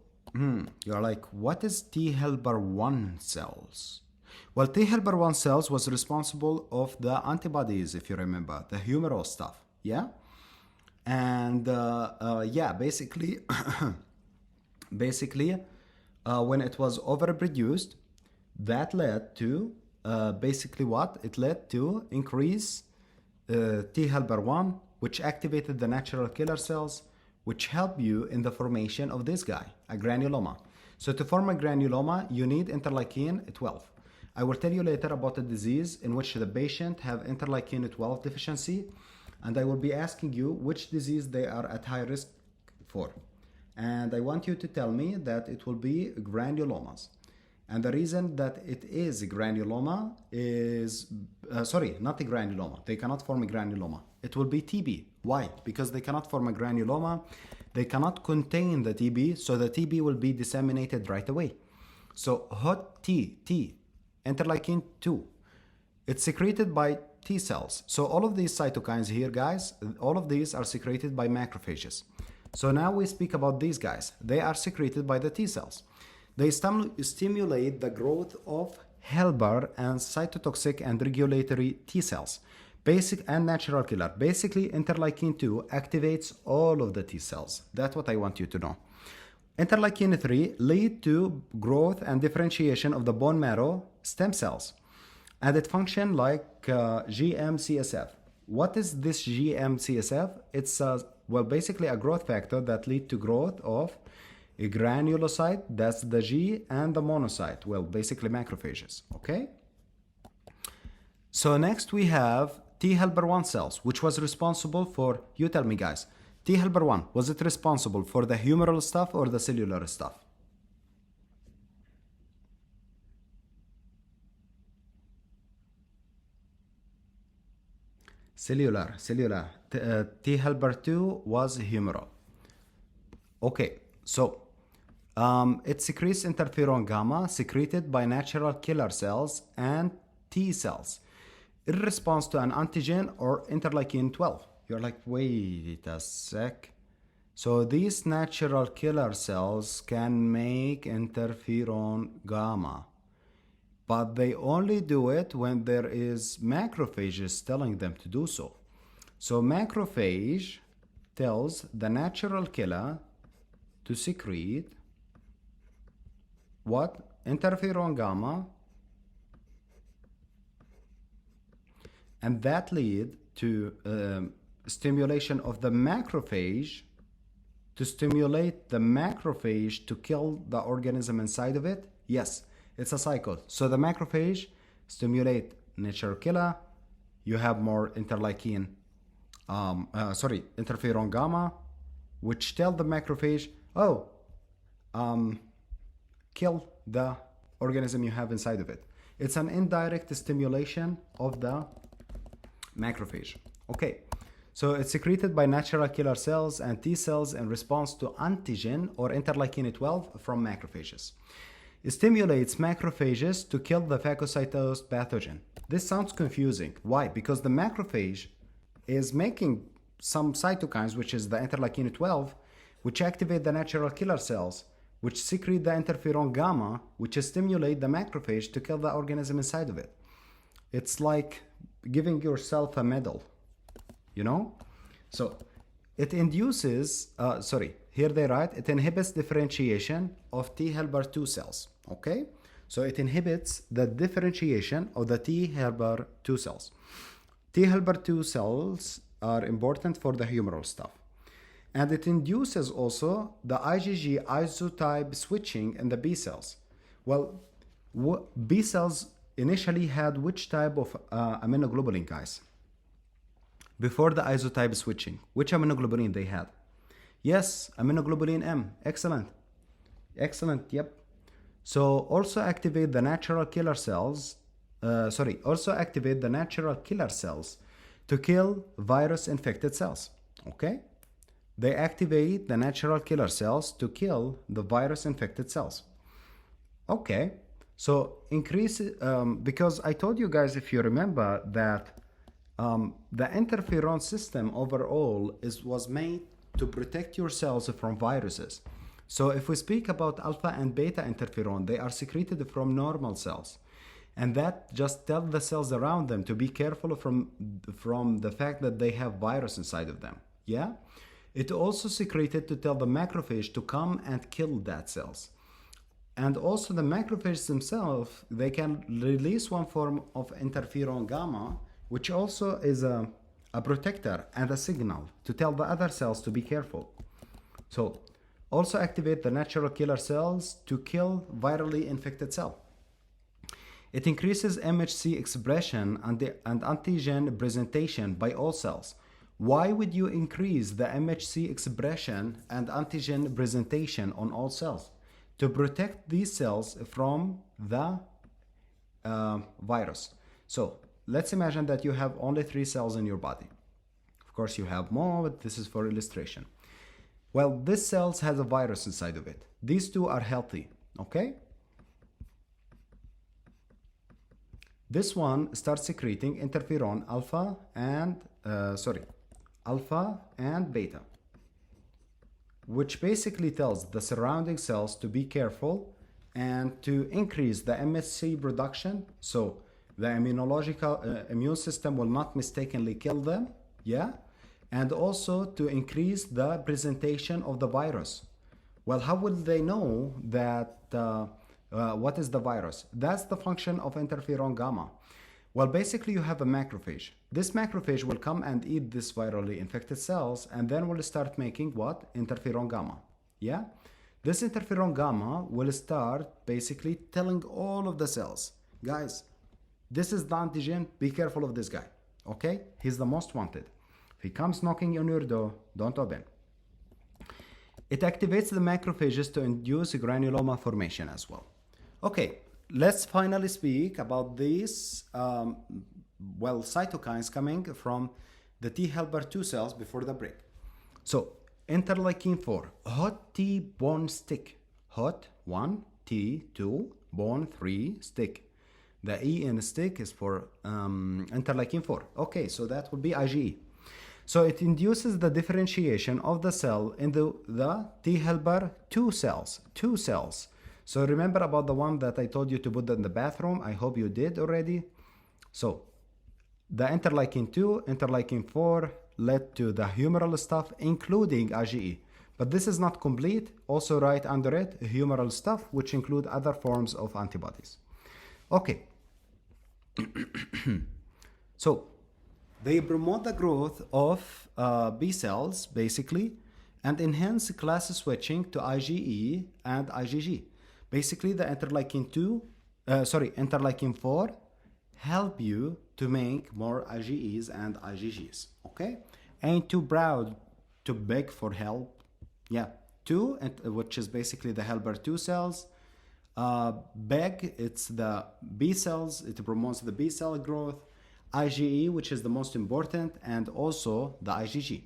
you're like, what is T helper 1 cells? Well, T helper 1 cells was responsible of the antibodies, if you remember, the humoral stuff, yeah? And yeah, basically, when it was overproduced, that led to basically what? It led to increase T helper 1, which activated the natural killer cells, which help you in the formation of this guy, a granuloma. So to form a granuloma, you need interleukin 12. I will tell you later about a disease in which the patient have interleukin 12 deficiency, and I will be asking you which disease they are at high risk for. And I want you to tell me that it will be granulomas. And the reason that it is a granuloma is, sorry, not a granuloma. They cannot form a granuloma. It will be TB. Why? Because they cannot form a granuloma. They cannot contain the TB, so the TB will be disseminated right away. So hot T, interleukin 2, it's secreted by T cells. So all of these cytokines here, guys, all of these are secreted by macrophages. So now we speak about these guys. They are secreted by the T cells. They stimulate the growth of helper and cytotoxic and regulatory T cells, basic and natural killer. Basically, interleukin 2 activates all of the T cells. That's what I want you to know. Interleukin 3 lead to growth and differentiation of the bone marrow stem cells, and it functions like GM-CSF. What is this GM-CSF? It's well, basically a growth factor that leads to growth of A granulocyte, that's the G, and the monocyte, well, basically macrophages, okay? So next we have T helper 1 cells, which was responsible for, you tell me guys, T helper 1, was it responsible for the humoral stuff or the cellular stuff? Cellular. T helper 2 was humoral. Okay, so it secretes interferon gamma secreted by natural killer cells and T cells in response to an antigen or interleukin 12. You're like, wait a sec. So these natural killer cells can make interferon gamma, but they only do it when there is macrophages telling them to do so. So macrophage tells the natural killer to secrete what? Interferon gamma, and that lead to stimulation of the macrophage to stimulate the macrophage to kill the organism inside of it. Yes, it's a cycle. So the macrophage stimulate natural killer, you have more interleukin, interferon gamma, which tell the macrophage, oh, kill the organism you have inside of it. It's an indirect stimulation of the macrophage. Okay, so it's secreted by natural killer cells and T cells in response to antigen or interleukin 12 from macrophages. It stimulates macrophages to kill the phagocytosed pathogen. This sounds confusing. Why? Because the macrophage is making some cytokines, which is the interleukin 12, which activate the natural killer cells, which secrete the interferon gamma, which stimulate the macrophage to kill the organism inside of it. It's like giving yourself a medal, you know? So it induces, here they write, it inhibits differentiation of T helper 2 cells, okay? So it inhibits the differentiation of the T helper 2 cells. T helper 2 cells are important for the humoral stuff. And it induces also the IgG isotype switching in the B cells. Well, B cells initially had which type of immunoglobulin, guys? Before the isotype switching, which immunoglobulin they had? Yes, immunoglobulin M. Excellent. Excellent, yep. So also activate the natural killer cells, also activate the natural killer cells to kill virus-infected cells, okay? They activate the natural killer cells to kill the virus-infected cells. Okay, so increase, because I told you guys, if you remember, that the interferon system overall was made to protect your cells from viruses. So if we speak about alpha and beta interferon, they are secreted from normal cells. And that just tells the cells around them to be careful from the fact that they have virus inside of them. Yeah? It also secreted to tell the macrophage to come and kill that cells. And also the macrophages themselves, they can release one form of interferon gamma, which also is a protector and a signal to tell the other cells to be careful. So also activate the natural killer cells to kill virally infected cell. It increases MHC expression and antigen presentation by all cells. Why would you increase the MHC expression and antigen presentation on all cells? To protect these cells from the virus. So let's imagine that you have only 3 cells in your body. Of course you have more, but this is for illustration. Well, this cell has a virus inside of it. These 2 are healthy, okay? This one starts secreting interferon alpha and beta, which basically tells the surrounding cells to be careful and to increase the MHC production, so the immune system will not mistakenly kill them, yeah? And also to increase the presentation of the virus. Well, how would they know that what is the virus? That's the function of interferon gamma. Well, basically you have a macrophage. This macrophage will come and eat this virally infected cells and then will start making what? Interferon gamma, yeah? This interferon gamma will start basically telling all of the cells, guys, this is the antigen, be careful of this guy, okay? He's the most wanted. If he comes knocking on your door, don't open. It activates the macrophages to induce granuloma formation as well. Okay, let's finally speak about these, cytokines coming from the T helper 2 cells before the break. So, interleukin 4, hot T bone stick. Hot 1, T 2, bone 3, stick. The E in stick is for interleukin 4. Okay, so that would be IgE. So it induces the differentiation of the cell in the T helper 2 cells. 2 cells. So remember about the one that I told you to put in the bathroom. I hope you did already. So the interleukin 2, interleukin 4 led to the humoral stuff, including IgE. But this is not complete. Also right under it, humoral stuff, which include other forms of antibodies. Okay. So they promote the growth of B cells, basically, and enhance class switching to IgE and IgG. Basically, the interleukin 4 help you to make more IgEs and IgGs, okay? Ain't too proud to beg for help. Yeah, 2, which is basically the helper 2 cells. BEG, it's the B cells, it promotes the B cell growth. IgE, which is the most important, and also the IgG.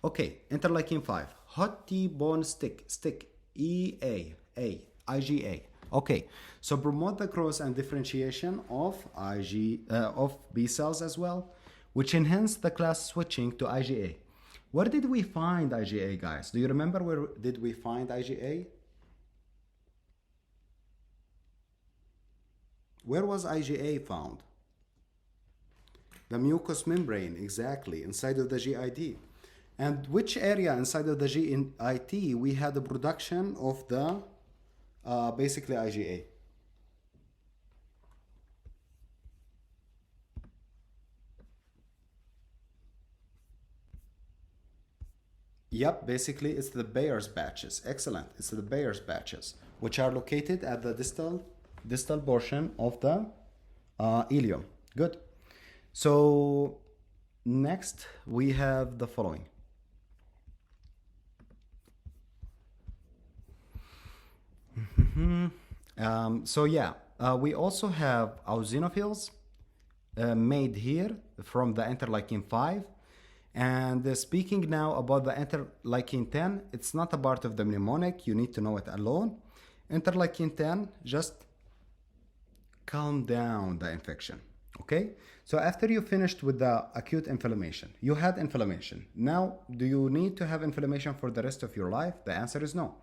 Okay, interleukin 5, hot T bone stick, EA, IgA. Okay, so promote the growth and differentiation of of B cells as well, which enhance the class switching to IgA. Where did we find IgA, guys? Do you remember where did we find IgA? Where was IgA found? The mucous membrane, exactly, inside of the GIT. And which area inside of the GIT we had the production of the basically IgA? Yep, basically it's the Bayer's batches. Excellent. It's the Bayer's batches, which are located at the distal portion of the ileum. Good. So next we have the following. We also have eosinophils made here from the interleukin 5. And speaking now about the interleukin 10, it's not a part of the mnemonic. You need to know it alone. Interleukin 10 just calm down the infection. Okay, so after you finished with the acute inflammation, you had inflammation. Now, do you need to have inflammation for the rest of your life? The answer is no.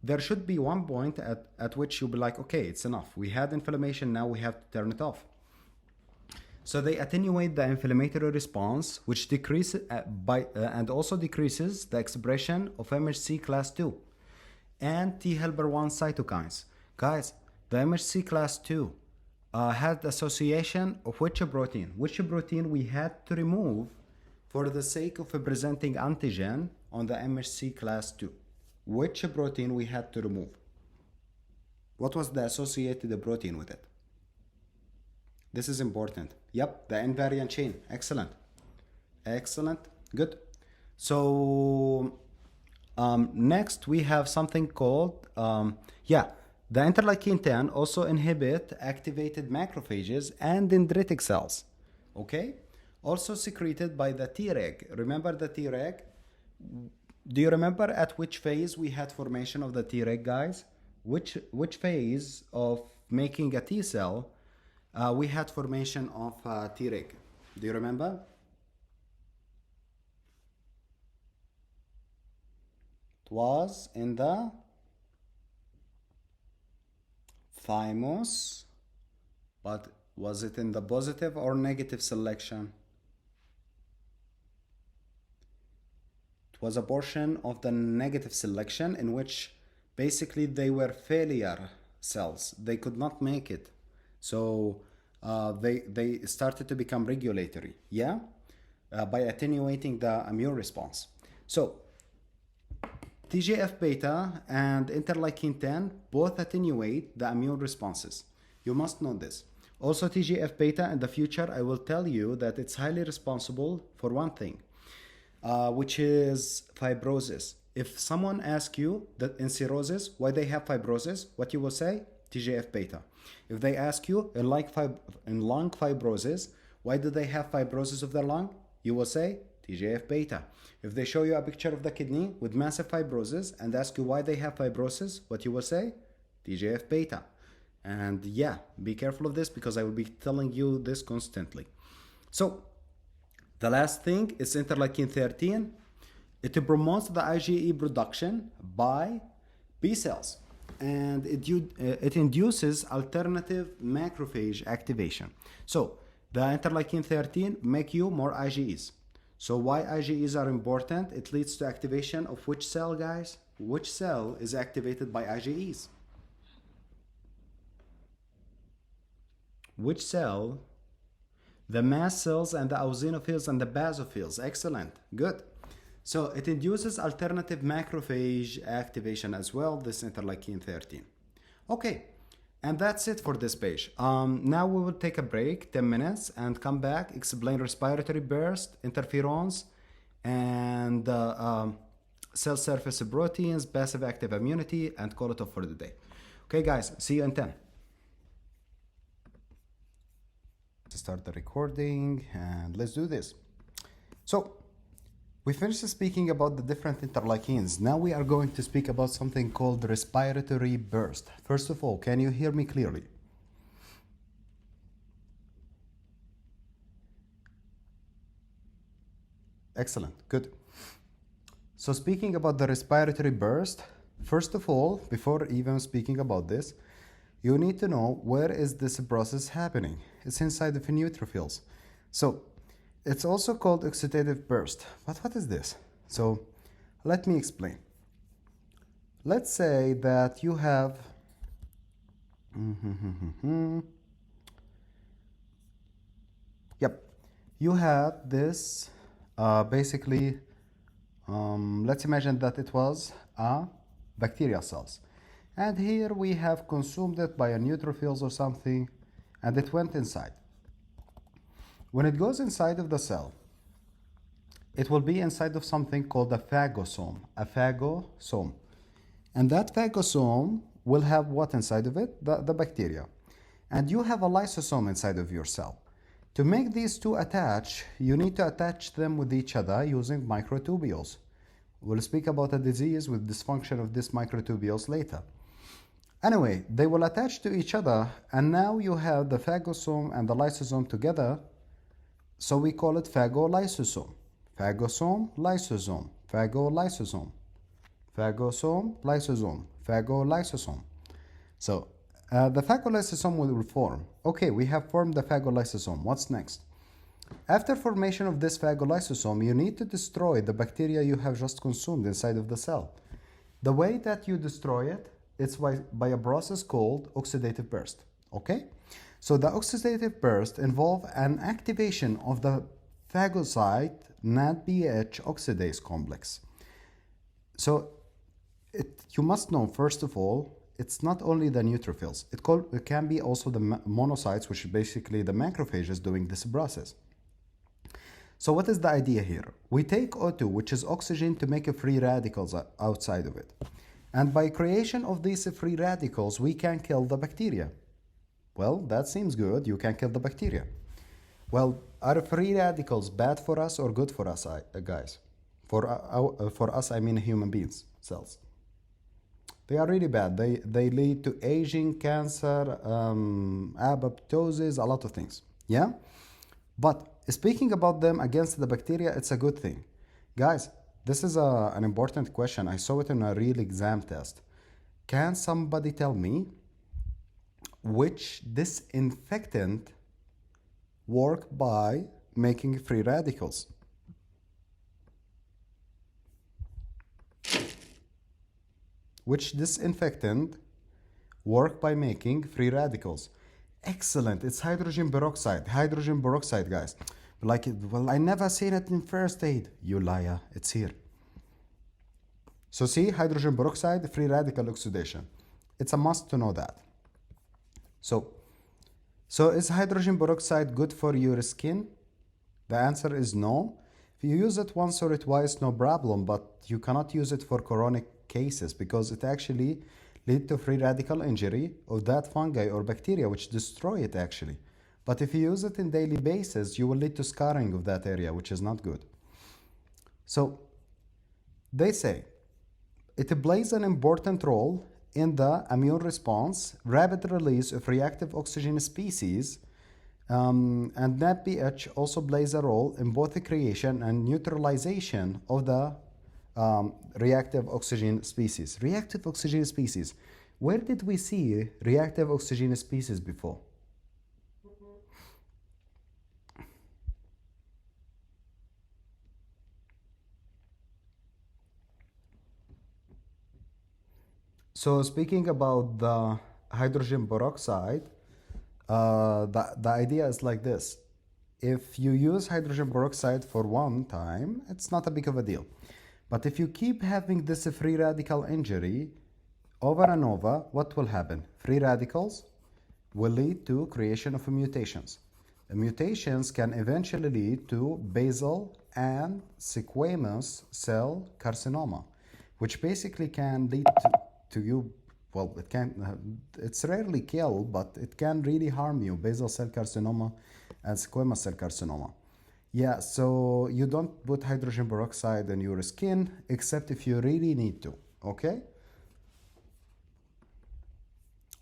There should be one point at which you'll be like, okay, it's enough. We had inflammation, now we have to turn it off. So they attenuate the inflammatory response, which decreases and also decreases the expression of MHC class 2 and T helper 1 cytokines. Guys, the MHC class 2 had association of which protein? Which protein we had to remove for the sake of presenting antigen on the MHC class 2? Which protein we had to remove? What was the associated protein with it? This is important. Yep, the invariant chain. Excellent. Excellent. Good. So next we have something called, the interleukin 10 also inhibit activated macrophages and dendritic cells. Okay? Also secreted by the Treg. Remember the Treg? Do you remember at which phase we had formation of the Treg, guys? Which phase of making a T cell we had formation of Treg? Do you remember? It was in the Thymus, but was it in the positive or negative selection? It was a portion of the negative selection in which basically they were failure cells. They could not make it. So they started to become regulatory, by attenuating the immune response. So TGF-beta and interleukin-10 both attenuate the immune responses. You must know this. Also, TGF-beta in the future, I will tell you that it's highly responsible for one thing, which is fibrosis. If someone asks you that in cirrhosis, why they have fibrosis, what you will say? TGF-beta. If they ask you in lung fibrosis, why do they have fibrosis of their lung? You will say TGF-beta. If they show you a picture of the kidney with massive fibrosis and ask you why they have fibrosis, what you will say? TGF-beta. And yeah, be careful of this because I will be telling you this constantly. So, the last thing is interleukin-13. It promotes the IgE production by B cells. And it induces alternative macrophage activation. So, the interleukin-13 make you more IgEs. So why IgEs are important? It leads to activation of which cell, guys? Which cell is activated by IgEs? Which cell? The mast cells and the eosinophils and the basophils. Excellent. Good. So it induces alternative macrophage activation as well, this interleukin-13. Okay, and that's it for this page. Now we will take a break, 10 minutes, and come back, explain respiratory burst, interferons, and cell surface proteins, passive active immunity, and call it off for the day. Okay, guys, see you in 10. To start the recording, and let's do this. So, we finished speaking about the different interleukins. Now we are going to speak about something called respiratory burst. First of all, can you hear me clearly? Excellent, good. So speaking about the respiratory burst, first of all, before even speaking about this, you need to know where is this process happening. It's inside of neutrophils. So it's also called oxidative burst. But what is this? So let me explain. Let's say that you have you have this basically let's imagine that it was a bacterial cells, and here we have consumed it by a neutrophils or something, and it went inside. When it goes inside of the cell, it will be inside of something called a phagosome. And that phagosome will have what inside of it? The bacteria. And you have a lysosome inside of your cell. To make these two attach, you need to attach them with each other using microtubules. We'll speak about a disease with dysfunction of these microtubules later. Anyway, they will attach to each other, and now you have the phagosome and the lysosome together. So we call it phagolysosome. Phagosome, lysosome, phagolysosome, phagosome, lysosome, phagolysosome. So the phagolysosome will form. Okay, we have formed the phagolysosome. What's next? After formation of this phagolysosome, you need to destroy the bacteria you have just consumed inside of the cell. The way that you destroy it, it's by a process called oxidative burst. Okay? So the oxidative burst involves an activation of the phagocyte NADPH oxidase complex. So you must know, first of all, it's not only the neutrophils. It can be also the monocytes, which is basically the macrophages doing this process. So what is the idea here? We take O2, which is oxygen, to make free radicals outside of it. And by creation of these free radicals, we can kill the bacteria. Well, that seems good. You can kill the bacteria. Well, are free radicals bad for us or good for us, guys? For us, I mean human beings, cells. They are really bad. They lead to aging, cancer, apoptosis, a lot of things. Yeah? But speaking about them against the bacteria, it's a good thing. Guys, this is an important question. I saw it in a real exam test. Can somebody tell me which disinfectant work by making free radicals? Which disinfectant work by making free radicals? Excellent. It's hydrogen peroxide. Hydrogen peroxide, guys. Well, I never seen it in first aid. You liar. It's here. So see, hydrogen peroxide, free radical oxidation. It's a must to know that. So is hydrogen peroxide good for your skin? The answer is no. If you use it once or twice, no problem, but you cannot use it for chronic cases because it actually leads to free radical injury of that fungi or bacteria which destroy it actually. But if you use it in daily basis, you will lead to scarring of that area, which is not good. So they say it plays an important role in the immune response, rapid release of reactive oxygen species, and NADPH also plays a role in both the creation and neutralization of the reactive oxygen species. Reactive oxygen species. Where did we see reactive oxygen species before? So speaking about the hydrogen peroxide, the idea is like this. If you use hydrogen peroxide for one time, it's not a big of a deal. But if you keep having this free radical injury over and over, what will happen? Free radicals will lead to creation of mutations. The mutations can eventually lead to basal and squamous cell carcinoma, which basically can lead to you, well, it can, it's rarely kill, but it can really harm you, basal cell carcinoma and squamous cell carcinoma. Yeah, so you don't put hydrogen peroxide in your skin except if you really need to, okay?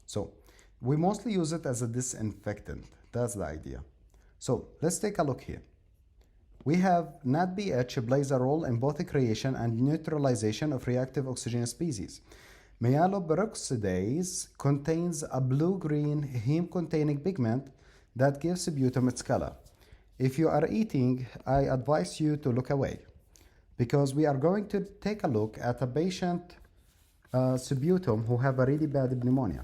So we mostly use it as a disinfectant. That's the idea. So let's take a look here. We have NADPH plays a role in both the creation and neutralization of reactive oxygen species. Myeloperoxidase contains a blue-green heme-containing pigment that gives sputum its color. If you are eating, I advise you to look away because we are going to take a look at a patient sputum who have a really bad pneumonia.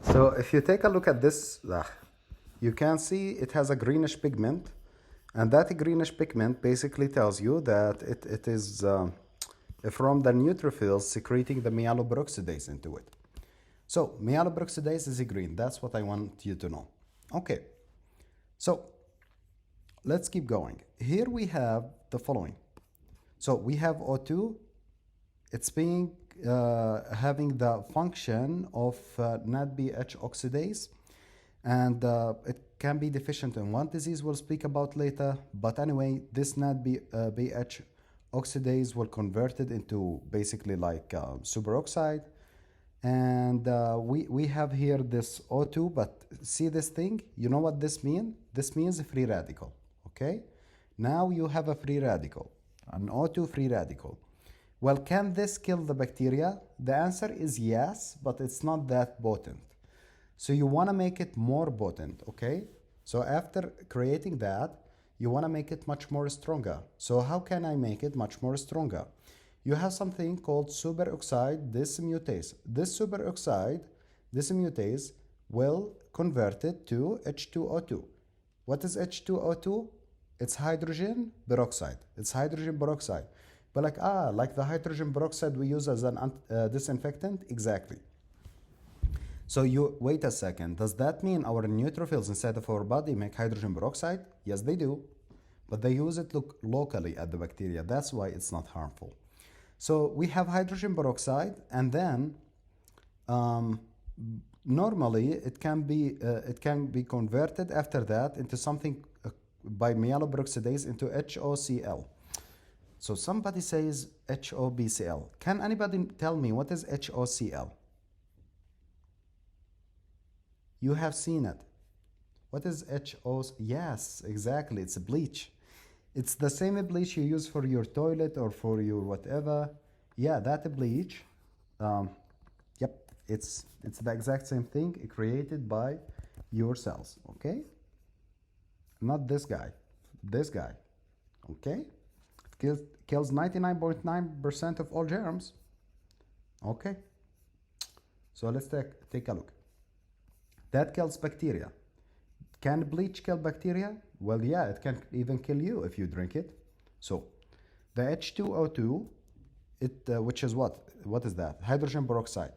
So if you take a look at this, you can see it has a greenish pigment, and that greenish pigment basically tells you that it is from the neutrophils secreting the myeloperoxidase into it. So myeloperoxidase is green. That's what I want you to know. Okay, so let's keep going. Here we have the following. So we have O2. It's being having the function of NADPH oxidase, and it can be deficient in one disease we'll speak about later. But anyway, this NADPH oxidase will convert it into basically like superoxide, and we have here this O2. But see this thing? You know what this means? This means a free radical. Okay, now you have a free radical, an O2 free radical. Well, can this kill the bacteria? The answer is yes, but it's not that potent. So you want to make it more potent, okay? So after creating that, you want to make it much more stronger. So how can I make it much more stronger? You have something called superoxide dismutase. This superoxide dismutase will convert it to H2O2. What is H2O2? It's hydrogen peroxide. It's hydrogen peroxide. But like the hydrogen peroxide we use as an disinfectant? Exactly. So you wait a second. Does that mean our neutrophils inside of our body make hydrogen peroxide? Yes, they do. But they use it locally at the bacteria. That's why it's not harmful. So we have hydrogen peroxide, and then normally it can be converted after that into something by myeloperoxidase into HOCl. So somebody says HOBCl. Can anybody tell me what is HOCl? You have seen it. What is HO? Yes, exactly. It's a bleach. It's the same bleach you use for your toilet or for your whatever. Yeah, that bleach. Yep, it's the exact same thing created by your cells. Okay. Not this guy. This guy. Okay. kills 99.9% of all germs. Okay, so let's take a look. That kills bacteria. Can bleach kill bacteria? Well, yeah, it can even kill you if you drink it. So the H2O2, which is what is that? Hydrogen peroxide.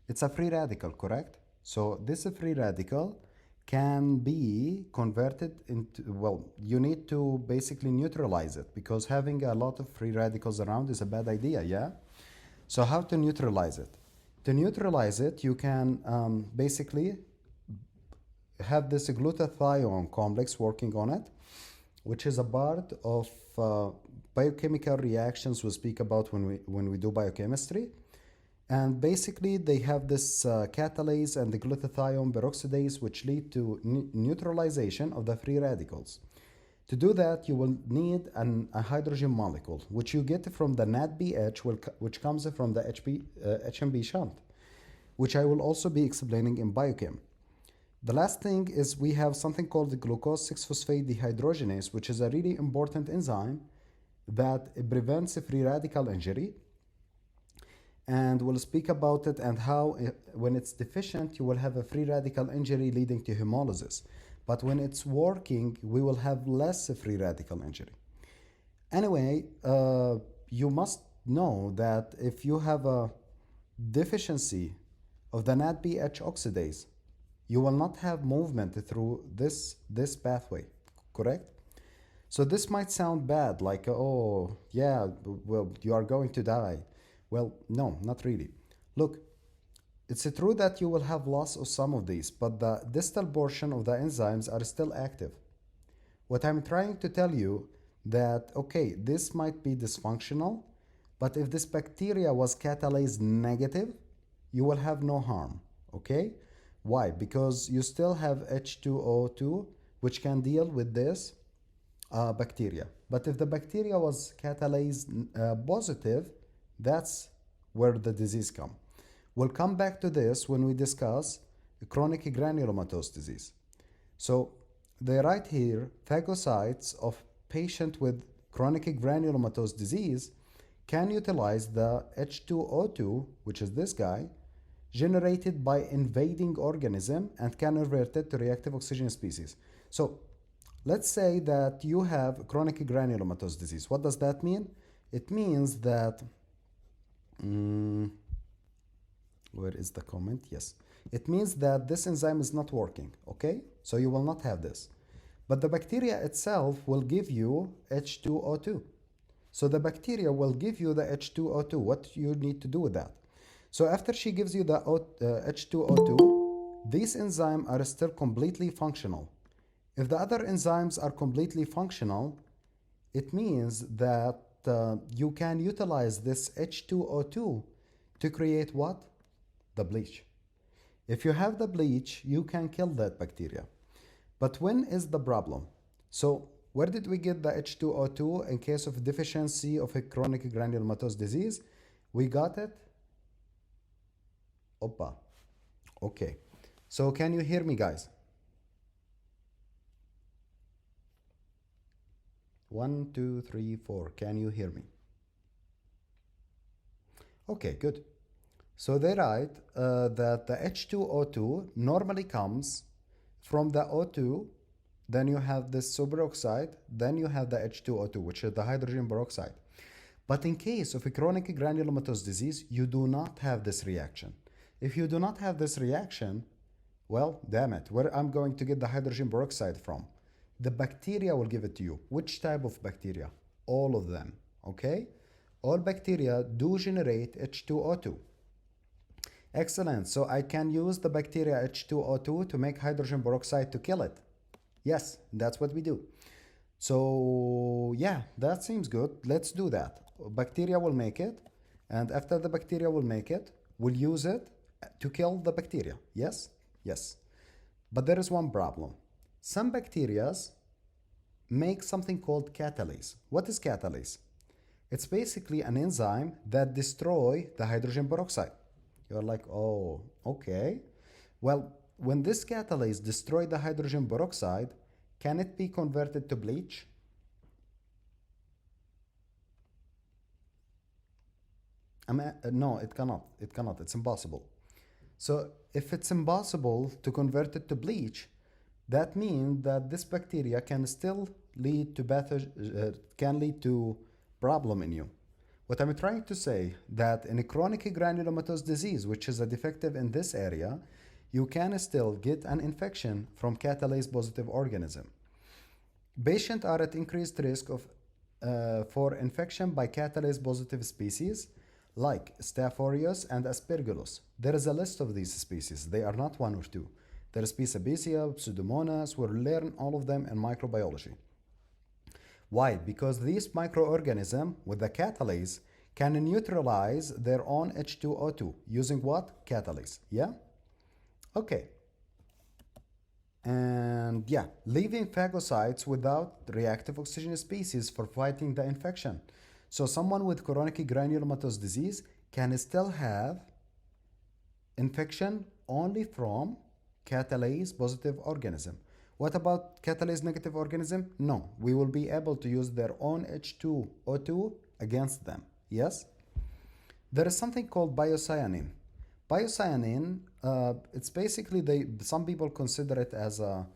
It's a free radical, correct? So this free radical can be converted into, well, you need to basically neutralize it, because having a lot of free radicals around is a bad idea, yeah? So how to neutralize it? To neutralize it, you can basically have this glutathione complex working on it, which is a part of biochemical reactions we speak about when we do biochemistry. And basically they have this catalase and the glutathione peroxidase, which lead to neutralization of the free radicals. To do that, you will need a hydrogen molecule, which you get from the NADPH, which comes from the HMB shunt, which I will also be explaining in biochem. The last thing is we have something called the glucose 6-phosphate dehydrogenase, which is a really important enzyme that prevents free radical injury. And we'll speak about it and how when it's deficient, you will have a free radical injury leading to hemolysis. But when it's working, we will have less free radical injury. Anyway, you must know that if you have a deficiency of the NADPH oxidase, you will not have movement through this pathway, correct? So this might sound bad, like, oh, yeah, well, you are going to die. Well, no, not really. Look, it's true that you will have loss of some of these, but the distal portion of the enzymes are still active. What I'm trying to tell you that, okay, this might be dysfunctional, but if this bacteria was catalase negative, you will have no harm, okay? Why? Because you still have H2O2, which can deal with this bacteria. But if the bacteria was catalase positive, that's where the disease comes. We'll come back to this when we discuss chronic granulomatous disease. So they write here, phagocytes of patient with chronic granulomatous disease can utilize the H2O2, which is this guy, generated by invading organism and can convert it to reactive oxygen species. So let's say that you have chronic granulomatous disease. What does that mean? It means that where is the comment? Yes. It means that this enzyme is not working, okay? So you will not have this. But the bacteria itself will give you H2O2. So the bacteria will give you the H2O2. What you need to do with that? So after she gives you the H2O2, these enzymes are still completely functional. If the other enzymes are completely functional, it means that you can utilize this H2O2 to create what? The bleach. If you have the bleach, you can kill that bacteria. But when is the problem? So where did we get the H2O2 in case of deficiency of a chronic granulomatous disease? We got it. Oppa. Okay. So can you hear me, guys? 1, 2, 3, 4. Can you hear me? Okay, good. So they write that the H2O2 normally comes from the O2, then you have this superoxide, then you have the H2O2, which is the hydrogen peroxide. But in case of a chronic granulomatous disease, you do not have this reaction. If you do not have this reaction, well, damn it, where I'm going to get the hydrogen peroxide from? The bacteria will give it to you. Which type of bacteria? All of them, okay? All bacteria do generate H2O2. Excellent, so I can use the bacteria H2O2 to make hydrogen peroxide to kill it. Yes, that's what we do. So yeah, that seems good. Let's do that. Bacteria will make it, and after the bacteria will make it, we'll use it to kill the bacteria. Yes? Yes. But there is one problem. Some bacteria make something called catalase. What is catalase? It's basically an enzyme that destroys the hydrogen peroxide. You're like, oh, okay. Well, when this catalase destroys the hydrogen peroxide, can it be converted to bleach? No, it cannot. It cannot. It's impossible. So if it's impossible to convert it to bleach, that means that this bacteria can still lead to can lead to problem in you. What I'm trying to say that in a chronic granulomatous disease, which is a defective in this area, you can still get an infection from catalase positive organism. Patients are at increased risk of for infection by catalase positive species like Staph aureus and Aspergillus. There is a list of these species. They are not one or two. There is P. sebaceae, Pseudomonas. We'll learn all of them in microbiology. Why? Because these microorganisms with the catalase can neutralize their own H2O2 using what? Catalase. Yeah? Okay. And yeah, leaving phagocytes without reactive oxygen species for fighting the infection. So someone with chronic granulomatous disease can still have infection only from catalase positive organism. What about catalase negative organism? No, we will be able to use their own H2O2 against them. Yes? There is something called biocyanin. Biocyanin, it's basically, some people consider it as a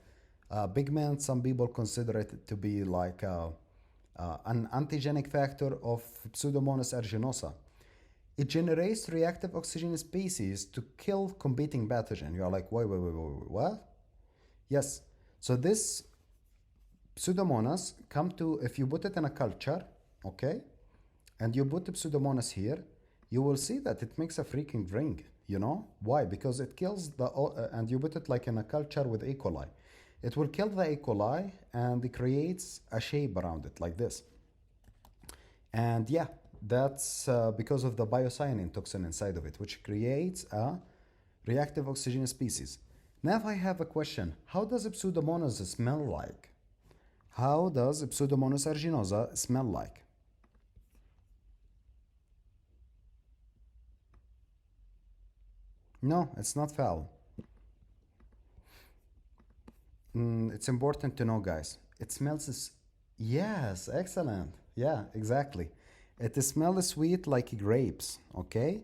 pigment, some people consider it to be like an antigenic factor of Pseudomonas aeruginosa. It generates reactive oxygen species to kill competing pathogen. You're like, wait, what? Yes. So this Pseudomonas come to, if you put it in a culture, okay, and you put the Pseudomonas here, you will see that it makes a freaking ring. You know why? Because it kills the and you put it like in a culture with E. coli. It will kill the E. coli and it creates a shape around it like this. And yeah, that's because of the biocyanin toxin inside of it, which creates a reactive oxygen species. Now I have a question. How does Pseudomonas smell like? How does Pseudomonas aeruginosa smell like? No, it's not foul. It's important to know, guys. It smells... Yes, excellent. Yeah, exactly. It smells sweet like grapes, okay?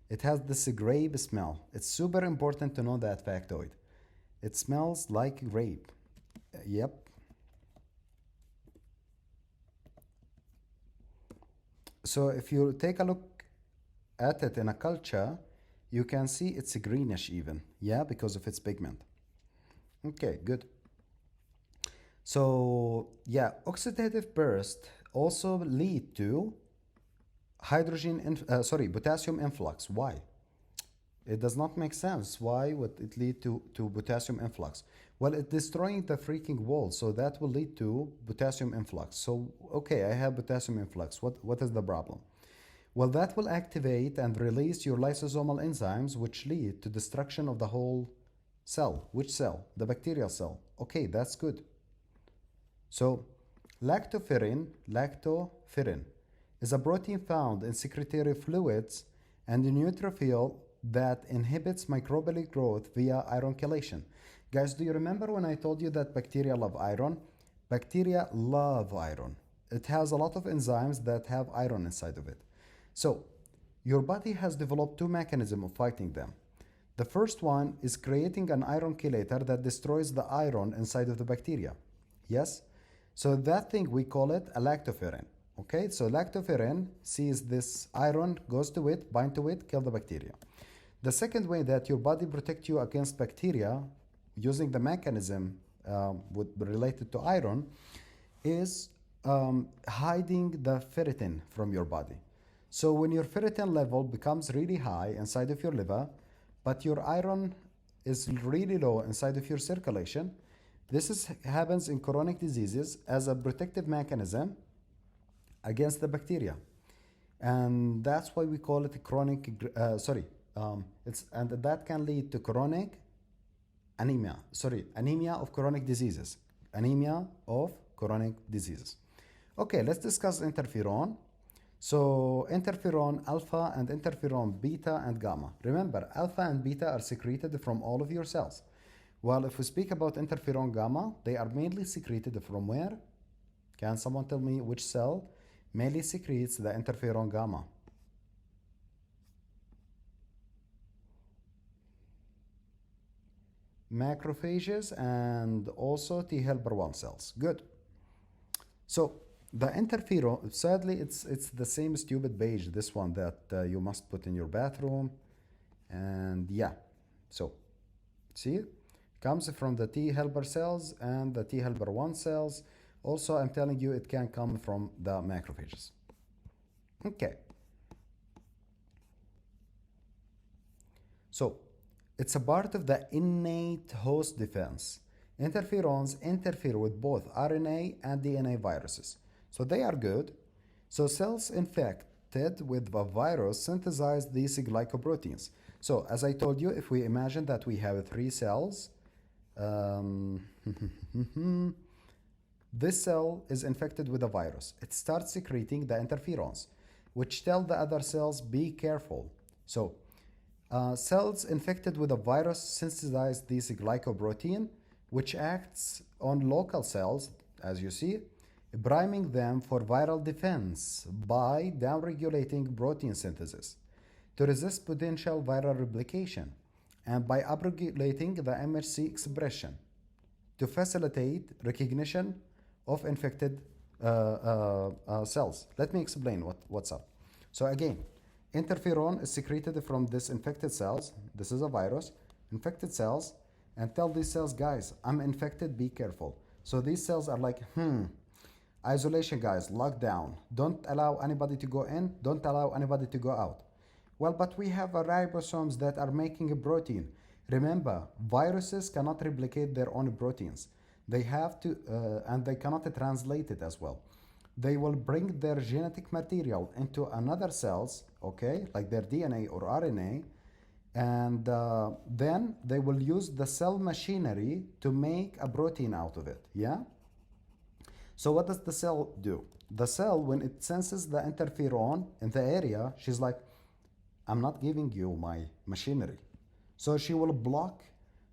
It has this grape smell. It's super important to know that factoid. It smells like grape. Yep. So if you take a look at it in a culture, you can see it's greenish even, yeah, because of its pigment. Okay, good. So yeah, oxidative burst also lead to potassium influx. Why? It does not make sense. Why would it lead to potassium influx? Well, it's destroying the freaking wall, so that will lead to potassium influx. So okay, I have potassium influx. What is the problem? Well, that will activate and release your lysosomal enzymes, which lead to destruction of the whole cell. Which cell? The bacterial cell. Okay, that's good. So, lactoferrin is a protein found in secretory fluids and a neutrophil that inhibits microbial growth via iron chelation. Guys, do you remember when I told you that bacteria love iron? Bacteria love iron. It has a lot of enzymes that have iron inside of it. So, your body has developed two mechanisms of fighting them. The first one is creating an iron chelator that destroys the iron inside of the bacteria. Yes? So that thing, we call it a lactoferrin. Okay, so lactoferrin sees this iron, goes to it, bind to it, kill the bacteria. The second way that your body protects you against bacteria using the mechanism related to iron is hiding the ferritin from your body. So when your ferritin level becomes really high inside of your liver, but your iron is really low inside of your circulation, this happens in chronic diseases as a protective mechanism against the bacteria. And that's why we call it a chronic, and that can lead to chronic anemia of chronic diseases. Anemia of chronic diseases. Okay, let's discuss interferon. So interferon alpha and interferon beta and gamma. Remember, alpha and beta are secreted from all of your cells. Well, if we speak about interferon gamma, they are mainly secreted from where? Can someone tell me which cell mainly secretes the interferon gamma? macrophages, and also T helper 1 cells. Good. So the interferon, sadly, it's the same stupid beige, this one that you must put in your bathroom. And yeah, so see, comes from the T helper cells and the T helper 1 cells. Also, I'm telling you, it can come from the macrophages. Okay. So it's a part of the innate host defense. Interferons interfere with both RNA and DNA viruses. So they are good. So cells infected with the virus synthesize these glycoproteins. So as I told you, if we imagine that we have 3 cells, this cell is infected with a virus. It starts secreting the interferons, which tell the other cells, be careful. So cells infected with a virus synthesize this glycoprotein, which acts on local cells, as you see, priming them for viral defense by downregulating protein synthesis to resist potential viral replication, and by upregulating the MHC expression to facilitate recognition of infected cells. Let me explain what's up. So again, interferon is secreted from this infected cells. This is a virus, infected cells, and tell these cells, guys, I'm infected, be careful. So these cells are like, isolation, guys, lockdown. Don't allow anybody to go in, don't allow anybody to go out. Well, but we have ribosomes that are making a protein. Remember, viruses cannot replicate their own proteins. They have to, and they cannot translate it as well. They will bring their genetic material into another cells, okay, like their DNA or RNA, and then they will use the cell machinery to make a protein out of it, yeah? So what does the cell do? The cell, when it senses the interferon in the area, she's like, I'm not giving you my machinery. So she will block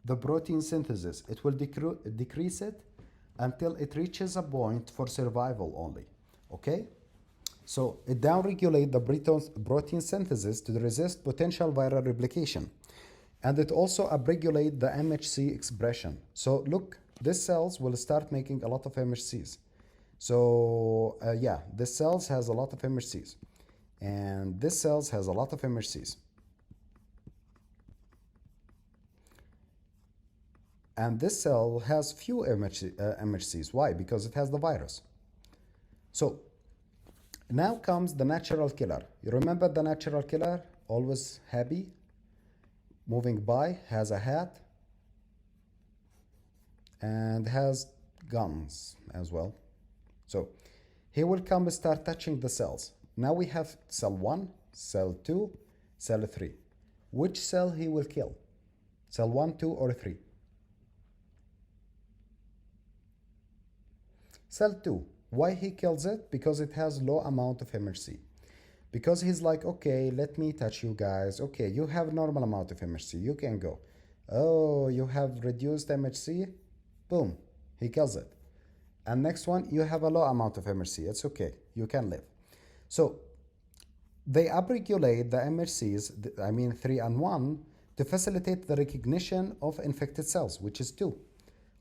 the protein synthesis. It will decrease it until it reaches a point for survival only, okay? So it downregulates the protein synthesis to resist potential viral replication. And it also upregulates the MHC expression. So look, these cells will start making a lot of MHCs. So yeah, this cells has a lot of MHCs. And this cells has a lot of MHCs. And this cell has few MHCs. Why? Because it has the virus. So now comes the natural killer. You remember the natural killer? Always happy, moving by, has a hat, and has guns as well. So he will come and start touching the cells. Now we have cell 1, cell 2, cell 3. Which cell he will kill? Cell 1, 2, or 3? Cell 2. Why he kills it? Because it has low amount of MHC. Because he's like, okay, let me touch you guys. Okay, you have normal amount of MHC. You can go. Oh, you have reduced MHC? Boom. He kills it. And next one, you have a low amount of MHC. It's okay. You can live. So they upregulate the MHCs, I mean 3 and 1, to facilitate the recognition of infected cells, which is 2.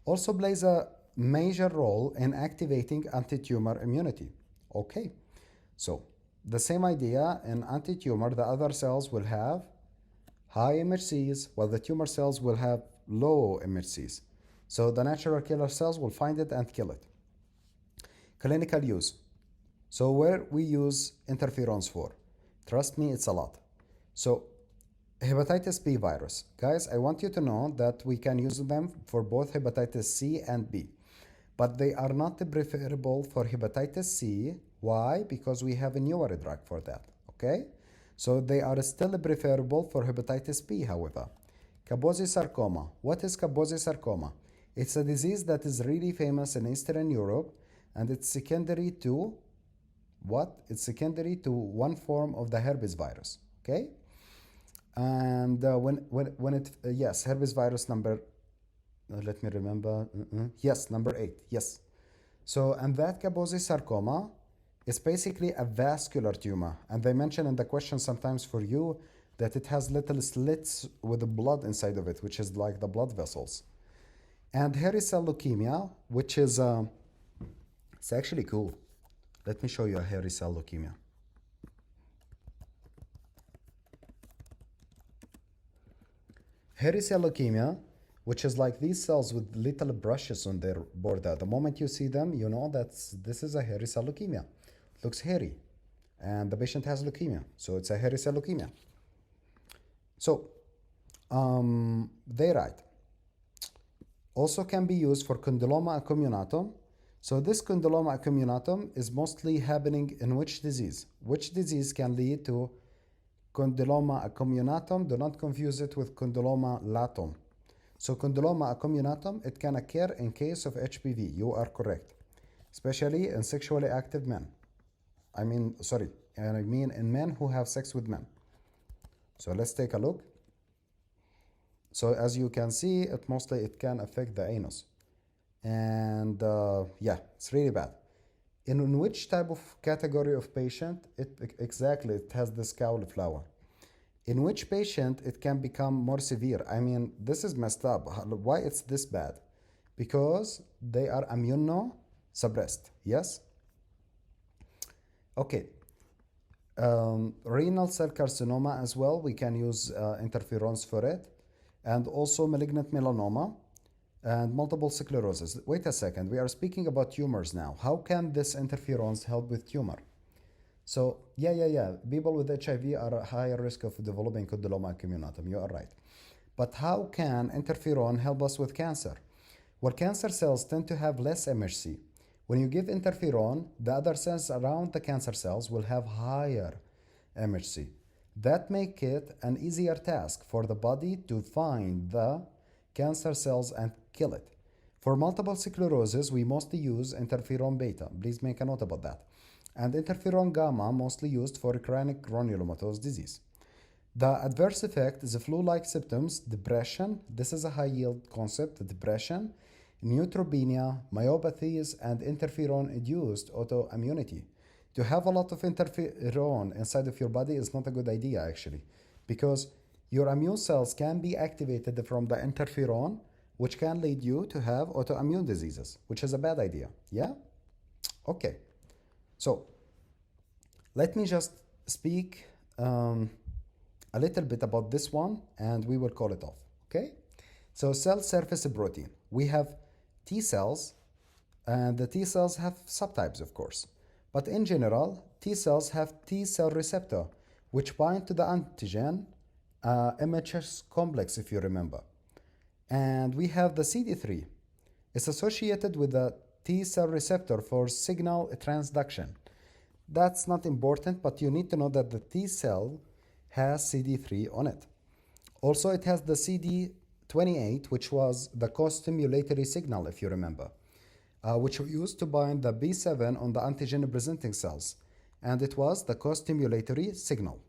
Also plays a major role in activating anti-tumor immunity. Okay, so the same idea in anti-tumor, the other cells will have high MHCs, while the tumor cells will have low MHCs. So the natural killer cells will find it and kill it. Clinical use. So where we use interferons for? Trust me, it's a lot. So hepatitis B virus. Guys, I want you to know that we can use them for both hepatitis C and B. But they are not preferable for hepatitis C. Why? Because we have a newer drug for that, okay? So they are still preferable for hepatitis B, however. Cabozzi Sarcoma. What is Cabozzi Sarcoma? It's a disease that is really famous in Eastern Europe, and it's secondary to what? It's secondary to one form of the herpes virus, okay? And when it, yes, herpes virus number, let me remember, yes, number 8, yes. So, and that Cabozzi Sarcoma is basically a vascular tumor. And they mention in the question sometimes for you, that it has little slits with the blood inside of it, which is like the blood vessels. And hairy cell leukemia, which is, it's actually cool. Let me show you a hairy cell leukemia. Hairy cell leukemia, which is like these cells with little brushes on their border. The moment you see them, you know that this is a hairy cell leukemia. It looks hairy, and the patient has leukemia, so it's a hairy cell leukemia. So, they write, also can be used for condyloma accuminatum. So this condyloma accuminatum is mostly happening in which disease? Which disease can lead to condyloma accuminatum? Do not confuse it with condyloma latum. So condyloma accuminatum, it can occur in case of HPV. You are correct, especially in sexually active men. I mean in men who have sex with men. So let's take a look. So as you can see, it can affect the anus. And yeah, it's really bad. In which type of category of patient? Exactly, it has this cauliflower. In which patient it can become more severe? I mean, this is messed up. Why it's this bad? Because they are immunosuppressed, yes? Okay. Renal cell carcinoma as well, we can use interferons for it. And also malignant melanoma and multiple sclerosis. Wait a second, we are speaking about tumors now. How can this interferons help with tumor? So, yeah, people with HIV are at higher risk of developing condyloma accuminatum, you are right. But how can interferon help us with cancer? Well, cancer cells tend to have less MHC. When you give interferon, the other cells around the cancer cells will have higher MHC. That makes it an easier task for the body to find the cancer cells and kill it. For multiple sclerosis, we mostly use interferon beta. Please make a note about that. And interferon gamma, mostly used for chronic granulomatous disease. The adverse effect is flu-like symptoms, depression. This is a high-yield concept, depression, neutropenia, myopathies, and interferon-induced autoimmunity. To have a lot of interferon inside of your body is not a good idea, actually, because your immune cells can be activated from the interferon, which can lead you to have autoimmune diseases, which is a bad idea. Yeah? Okay. So, let me just speak a little bit about this one, and we will call it off. Okay? So, cell surface protein. We have T cells, and the T cells have subtypes, of course. But in general, T cells have T cell receptor, which bind to the antigen MHS complex, if you remember. And we have the CD3. It's associated with the T cell receptor for signal transduction. That's not important, but you need to know that the T cell has CD3 on it. Also, it has the CD28, which was the co-stimulatory signal, if you remember. Which we used to bind the B7 on the antigen-presenting cells, and it was the co-stimulatory signal.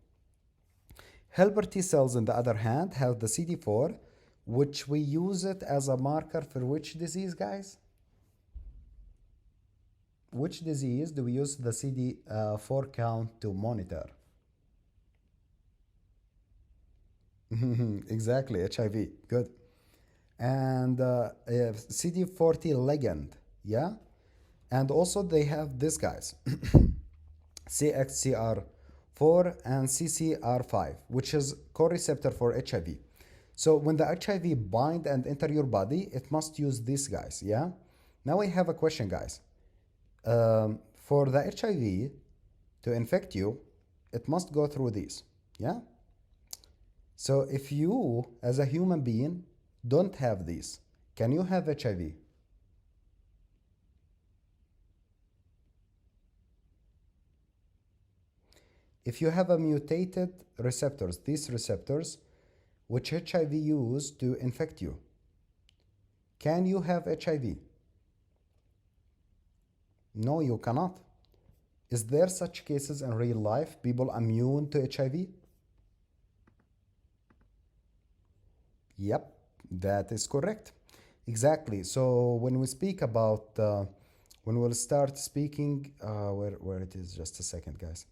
Helper T cells, on the other hand, have the CD4, which we use it as a marker for which disease, guys? Which disease do we use the CD4 count to monitor? Exactly, HIV, good. And CD40 ligand. Yeah, and also they have these guys, CXCR4 and CCR5, which is co-receptor for HIV. So when the HIV bind and enter your body, it must use these guys. Yeah. Now I have a question, guys. For the HIV to infect you, it must go through these. Yeah. So if you, as a human being, don't have these, can you have HIV? If you have a mutated receptors, these receptors, which HIV use to infect you, can you have HIV? No, you cannot. Is there such cases in real life, people immune to HIV? Yep, that is correct. Exactly. So when we speak about, when we'll start speaking, where it is, just a second, guys.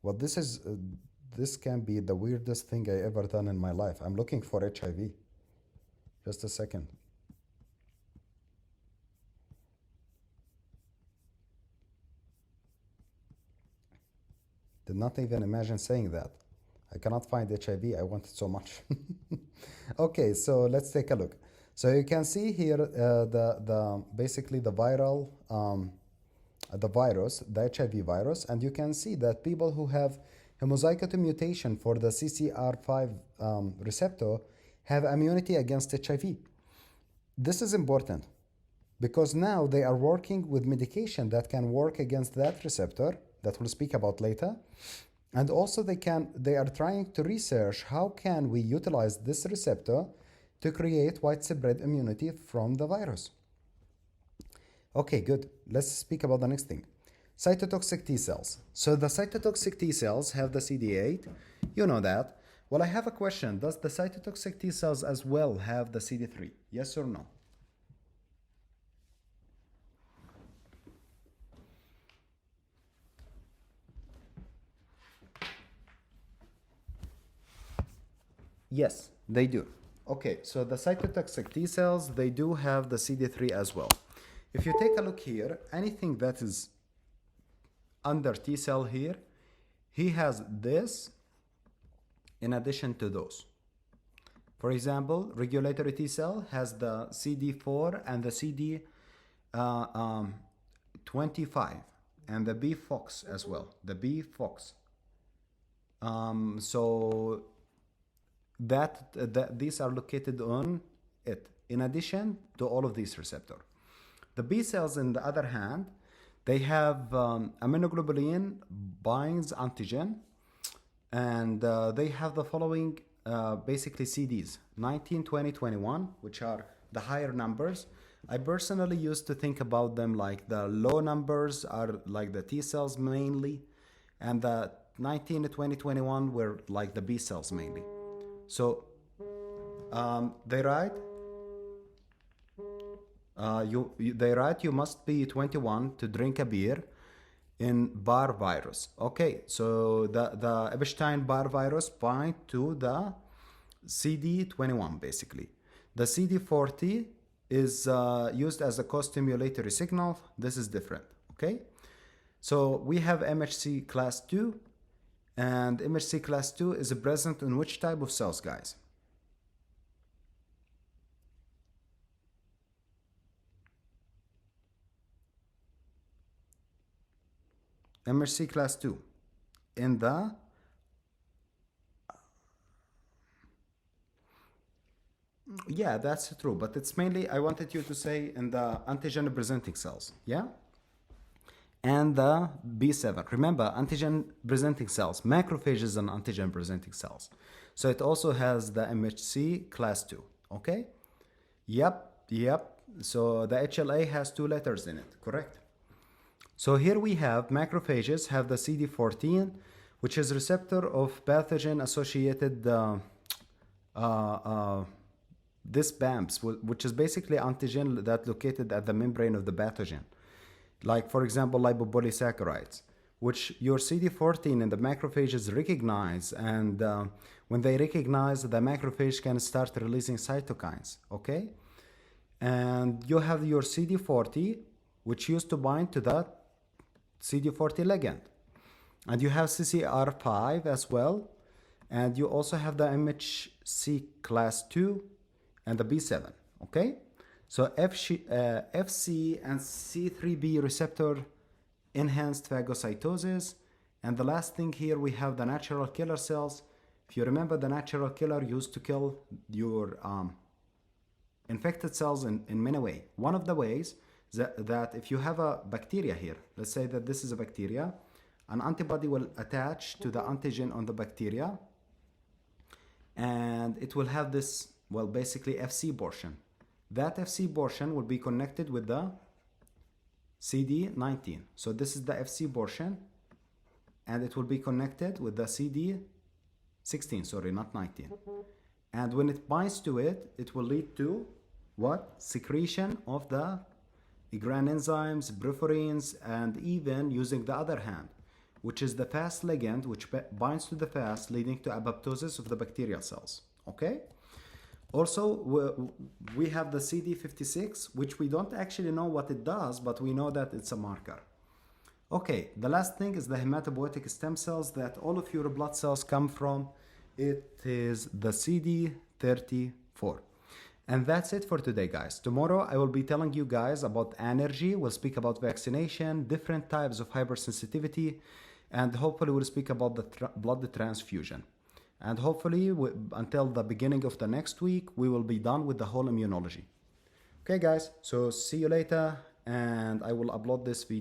Well, this can be the weirdest thing I ever done in my life. I'm looking for HIV. Just a second. Did not even imagine saying that. I cannot find HIV. I want it so much. Okay, so let's take a look. So you can see here basically the viral the virus, the HIV virus, and you can see that people who have homozygote mutation for the CCR5 receptor have immunity against HIV. This is important because now they are working with medication that can work against that receptor that we'll speak about later. And also they are trying to research how can we utilize this receptor to create widespread immunity from the virus. Okay, good. Let's speak about the next thing. Cytotoxic T cells. So the cytotoxic T cells have the CD8. You know that. Well, I have a question. Does the cytotoxic T cells as well have the CD3? Yes or no? Yes, they do. Okay, so the cytotoxic T cells, they do have the CD3 as well. If you take a look here, anything that is under T cell here, he has this in addition to those. For example, regulatory T cell has the CD4 and the CD25 and the B Fox as well, the B Fox. So these are located on it in addition to all of these receptors. The B cells, on the other hand, they have immunoglobulin binds antigen, and they have the following basically CDs 19, 20, 21, which are the higher numbers. I personally used to think about them like the low numbers are like the T cells mainly, and the 19 to 20, 21 were like the B cells mainly. So they write you must be 21 to drink a beer in bar virus. Okay, so the Epstein-Barr virus bind to the CD21 basically. The CD40 is used as a co-stimulatory signal. This is different. Okay, so we have MHC class 2, and MHC class 2 is present in which type of cells, guys? MHC class 2 in the yeah, that's true, but it's mainly, I wanted you to say in the antigen presenting cells, yeah, and the B7. Remember, antigen presenting cells, macrophages and antigen presenting cells. So it also has the MHC class 2. Okay, yep. So the HLA has 2 letters in it, correct? So here we have macrophages have the CD14, which is receptor of pathogen associated this BAMPs, which is basically antigen that located at the membrane of the pathogen. Like, for example, lipopolysaccharides, which your CD14 and the macrophages recognize, and when they recognize, the macrophage can start releasing cytokines, okay? And you have your CD40, which used to bind to that CD40 ligand. And you have CCR5 as well, and you also have the MHC class 2 and the B7, okay? So FC and C3b receptor enhanced phagocytosis. And the last thing here, we have the natural killer cells. If you remember, the natural killer used to kill your infected cells in many ways. One of the ways that if you have a bacteria here, let's say that this is a bacteria, an antibody will attach to the antigen on the bacteria, and it will have this, well, basically FC portion. That FC portion will be connected with the CD19. So this is the FC portion, and it will be connected with the CD16, sorry, not 19. And when it binds to it, it will lead to what? Secretion of the Igg enzymes, perforins, and even using the other hand, which is the Fas ligand, which binds to the Fas, leading to apoptosis of the bacterial cells. Okay? Also, we have the CD56, which we don't actually know what it does, but we know that it's a marker. Okay, the last thing is the hematopoietic stem cells that all of your blood cells come from. It is the CD34. And that's it for today, guys. Tomorrow I will be telling you guys about energy. We'll speak about vaccination, different types of hypersensitivity, and hopefully we'll speak about the blood transfusion. And hopefully until the beginning of the next week, we will be done with the whole immunology. Okay, guys, so see you later, and I will upload this video